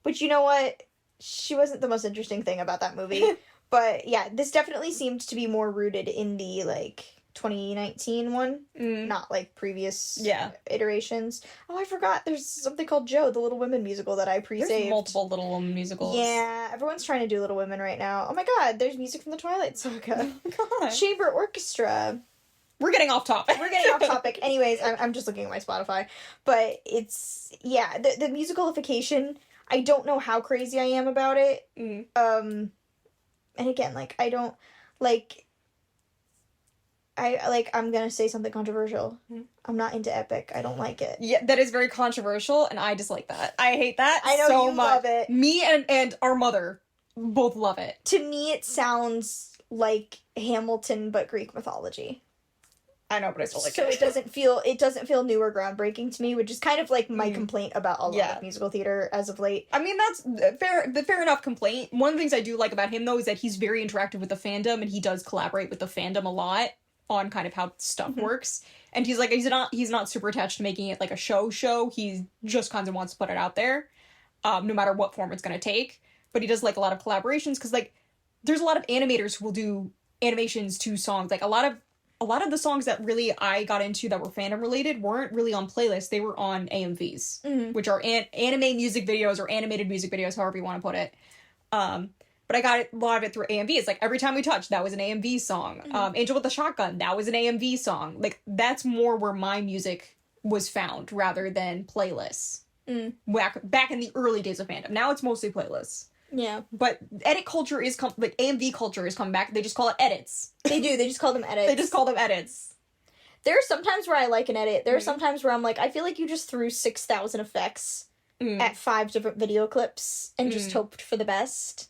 Speaker 2: Which, you know what? She wasn't the most interesting thing about that movie. But, yeah, this definitely seemed to be more rooted in the, like... 2019 one, not like previous iterations. Oh, I forgot. There's something called Joe, the Little Women musical that I pre-saved.
Speaker 1: There's multiple Little Women musicals.
Speaker 2: Yeah, everyone's trying to do Little Women right now. Oh my god, there's music from the Twilight Saga.
Speaker 1: Oh god.
Speaker 2: Chamber Orchestra.
Speaker 1: We're getting off topic.
Speaker 2: Anyways, I'm just looking at my Spotify, but it's the musicalification. I don't know how crazy I am about it. And again, like I don't like. I'm gonna say something controversial. I'm not into epic. I don't like it.
Speaker 1: Yeah, that is very controversial, and I dislike that. I hate that
Speaker 2: I know
Speaker 1: so
Speaker 2: you
Speaker 1: much.
Speaker 2: Love it.
Speaker 1: Me and our mother both love it.
Speaker 2: To me, it sounds like Hamilton, but Greek mythology.
Speaker 1: I know, but I still like
Speaker 2: it. So it doesn't feel new or groundbreaking to me, which is kind of like my complaint about a lot of musical theater as of late.
Speaker 1: I mean, that's fair enough complaint. One of the things I do like about him, though, is that he's very interactive with the fandom, and he does collaborate with the fandom a lot on kind of how stuff works. And he's like, he's not super attached to making it like a show. He just kind of wants to put it out there, no matter what form it's going to take. But he does like a lot of collaborations, because like there's a lot of animators who will do animations to songs. Like a lot of the songs that really I got into that were fandom related weren't really on playlists. They were on AMVs, which are anime music videos or animated music videos, however you want to put it. But I got a lot of it through AMVs. Like, Every Time We Touch, that was an AMV song. Angel with a Shotgun, that was an AMV song. Like, that's more where my music was found, rather than playlists. Back in the early days of fandom. Now it's mostly playlists.
Speaker 2: Yeah.
Speaker 1: But edit culture is, like, AMV culture is coming back. They just call it edits.
Speaker 2: They do. They just call them edits. There are sometimes where I like an edit. There are sometimes where I'm like, I feel like you just threw 6,000 effects at 5 different video clips and just hoped for the best.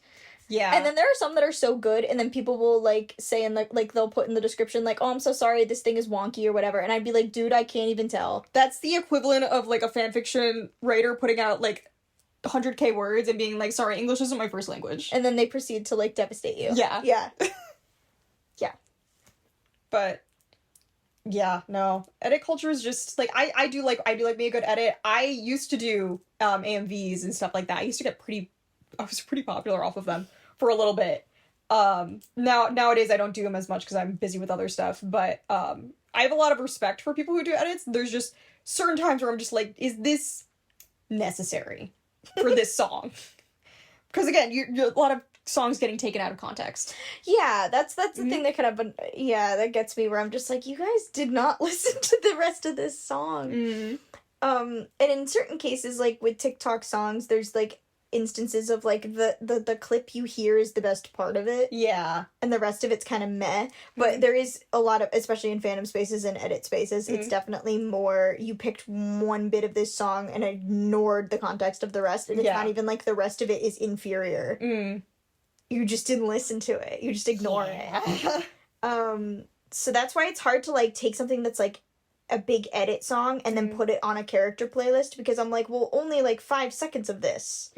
Speaker 1: Yeah.
Speaker 2: And then there are some that are so good, and then people will, like, say in the, like, they'll put in the description, like, oh, I'm so sorry, this thing is wonky or whatever. And I'd be like, dude, I can't even tell.
Speaker 1: That's the equivalent of, like, a fanfiction writer putting out, like, 100k words and being like, sorry, English isn't my first language.
Speaker 2: And then they proceed to, like, devastate you.
Speaker 1: Yeah.
Speaker 2: Yeah.
Speaker 1: Yeah. But, yeah, no. Edit culture is just, like, I do like me a good edit. I used to do AMVs and stuff like that. I was pretty popular off of them for a little bit. Nowadays I don't do them as much because I'm busy with other stuff, but I have a lot of respect for people who do edits. There's just certain times where I'm just like, is this necessary? for this song. Because again, a lot of songs getting taken out of context.
Speaker 2: Yeah, that's the thing that kind of, that gets me, where I'm just like, you guys did not listen to the rest of this song. And in certain cases, like with TikTok songs, there's like instances of like the clip you hear is the best part of it.
Speaker 1: Yeah.
Speaker 2: And the rest of it's kind of meh. But there is a lot of, especially in fandom spaces and edit spaces, it's definitely more, you picked one bit of this song and ignored the context of the rest, and it's not even like the rest of it is inferior. You just didn't listen to it. You just ignore it. So that's why it's hard to like take something that's like a big edit song and then put it on a character playlist, because I'm like, well, only like 5 seconds of this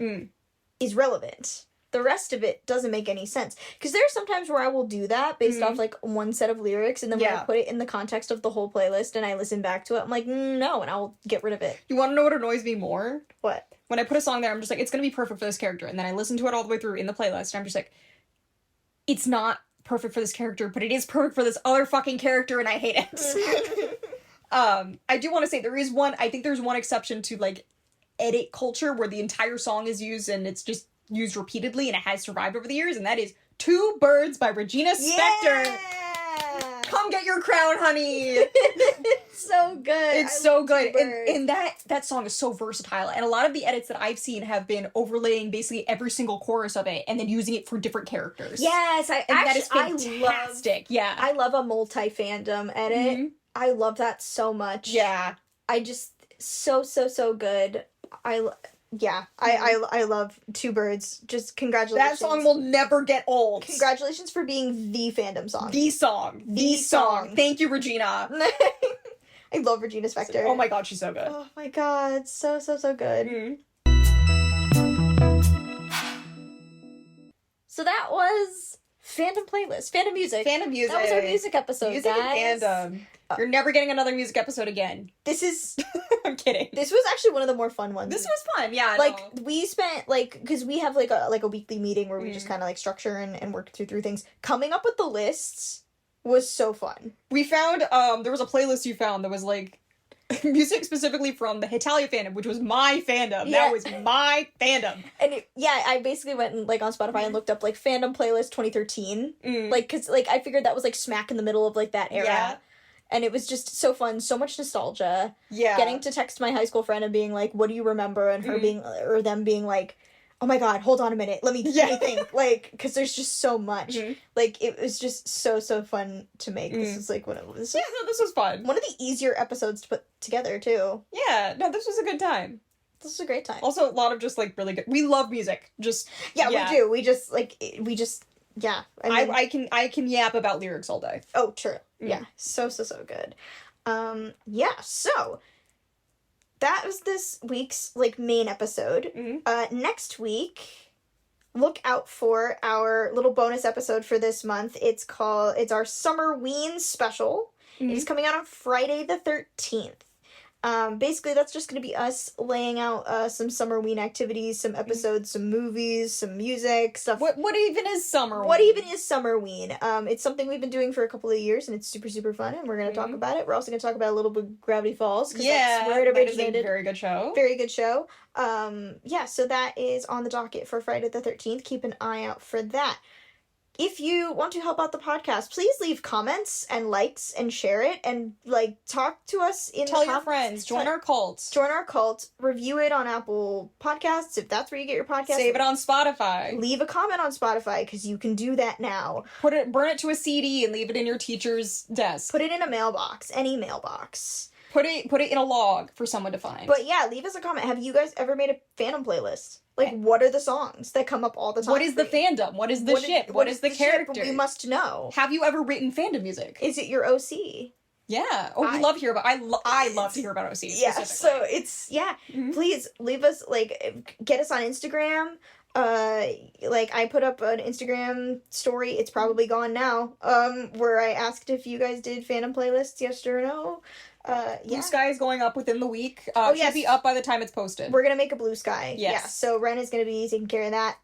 Speaker 2: is relevant. The rest of it doesn't make any sense. Because there are sometimes where I will do that based off like one set of lyrics, and then when I put it in the context of the whole playlist and I listen back to it, I'm like, no, and I'll get rid of it.
Speaker 1: You want to know what annoys me more?
Speaker 2: What?
Speaker 1: When I put a song there, I'm just like, it's going to be perfect for this character. And then I listen to it all the way through in the playlist, and I'm just like, it's not perfect for this character, but it is perfect for this other fucking character, and I hate it. I do want to say I think there's one exception to like edit culture where the entire song is used and it's just used repeatedly and it has survived over the years, and that is Two Birds by Regina Spektor.
Speaker 2: Yeah!
Speaker 1: Come get your crown, honey.
Speaker 2: So good.
Speaker 1: It's so good. And that song is so versatile. And a lot of the edits that I've seen have been overlaying basically every single chorus of it and then using it for different characters.
Speaker 2: Yes,
Speaker 1: that is fantastic.
Speaker 2: I love a multi-fandom edit. I love that so much.
Speaker 1: Yeah.
Speaker 2: I just so good. I love Two Birds. Just congratulations.
Speaker 1: That song will never get old.
Speaker 2: Congratulations for being the fandom song.
Speaker 1: The song. Thank you, Regina.
Speaker 2: I love Regina Spektor.
Speaker 1: Oh my god, she's so good.
Speaker 2: Oh my god, so good. So that was Fandom Playlist. Fandom Music.
Speaker 1: Fandom Music.
Speaker 2: That was our music episode,
Speaker 1: music
Speaker 2: guys.
Speaker 1: And fandom. You're never getting another music episode again.
Speaker 2: This is...
Speaker 1: I'm kidding.
Speaker 2: This was actually one of the more fun ones.
Speaker 1: This was fun, yeah.
Speaker 2: Like, we spent, like... Because we have, like a weekly meeting where we just kind of, like, structure and work through things. Coming up with the lists was so fun. We found...
Speaker 1: there was a playlist you found that was, like... music specifically from the Hitalia fandom, which was my fandom.
Speaker 2: Yeah.
Speaker 1: That was my fandom.
Speaker 2: And I basically went and, like, on Spotify and looked up, like, fandom playlist 2013. Like, because, like, I figured that was, like, smack in the middle of, like, that era.
Speaker 1: Yeah.
Speaker 2: And it was just so fun, so much nostalgia.
Speaker 1: Yeah.
Speaker 2: Getting to text my high school friend and being like, what do you remember? And her them being like, oh my god, hold on a minute, let me think. Like, because there's just so much. Like, it was just so fun to make. This was like one of this.
Speaker 1: Yeah, no, this was fun.
Speaker 2: One of the easier episodes to put together, too.
Speaker 1: Yeah, no, this was a good time.
Speaker 2: This was a great time.
Speaker 1: Also, a lot of just, like, really good... We love music. Just...
Speaker 2: Yeah, we do. We just, like, yeah. I mean,
Speaker 1: I can yap about lyrics all day.
Speaker 2: Oh, true. Yeah. So good. Yeah, so that was this week's, like, main episode. Next week, look out for our little bonus episode for this month. It's our Summer Ween special. It's coming out on Friday the 13th. Basically, that's just going to be us laying out some Summer Ween activities, some episodes, some movies, some music, stuff.
Speaker 1: What even is Summer Ween?
Speaker 2: What even is Summer Ween? It's something we've been doing for a couple of years, and it's super fun, and we're going to talk about it. We're also going to talk about a little bit of Gravity Falls, because that's where it originated.
Speaker 1: Very good show.
Speaker 2: Very good show. Yeah, so that is on the docket for Friday the 13th. Keep an eye out for that. If you want to help out the podcast, please leave comments and likes and share it and, like, talk to us in the comments.
Speaker 1: Tell your friends. Join our cult.
Speaker 2: Join our cult. Review it on Apple Podcasts, if that's where you get your podcast.
Speaker 1: Save it on Spotify.
Speaker 2: Leave a comment on Spotify, because you can do that now.
Speaker 1: Burn it to a CD and leave it in your teacher's desk.
Speaker 2: Put it in a mailbox. Any mailbox.
Speaker 1: Put it in a log for someone to find.
Speaker 2: But yeah, leave us a comment. Have you guys ever made a fandom playlist? Like, what are the songs that come up all the time?
Speaker 1: What is the fandom? What is the ship? What is the character?
Speaker 2: We must know.
Speaker 1: Have you ever written fandom music?
Speaker 2: Is it your OC?
Speaker 1: Yeah. Oh, we love to hear about... I love to hear about OC.
Speaker 2: Yeah, so it's... Yeah. Please, leave us, like, get us on Instagram. Like, I put up an Instagram story, it's probably gone now, where I asked if you guys did fandom playlists, yes or no.
Speaker 1: Blue Sky is going up within the week. Should be up by the time it's posted.
Speaker 2: We're gonna make a Blue Sky.
Speaker 1: Yes.
Speaker 2: Yeah, so Ren is gonna be taking care of that.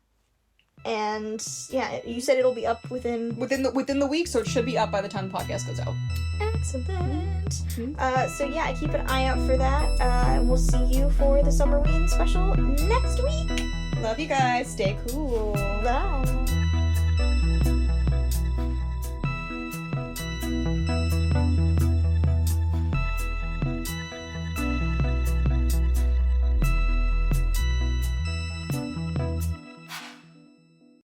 Speaker 2: And yeah, you said it'll be up within
Speaker 1: the week, so it should be up by the time the podcast goes out.
Speaker 2: Excellent. So yeah, keep an eye out for that. And we'll see you for the Summerween special next week.
Speaker 1: Love you guys. Stay cool.
Speaker 2: Bye.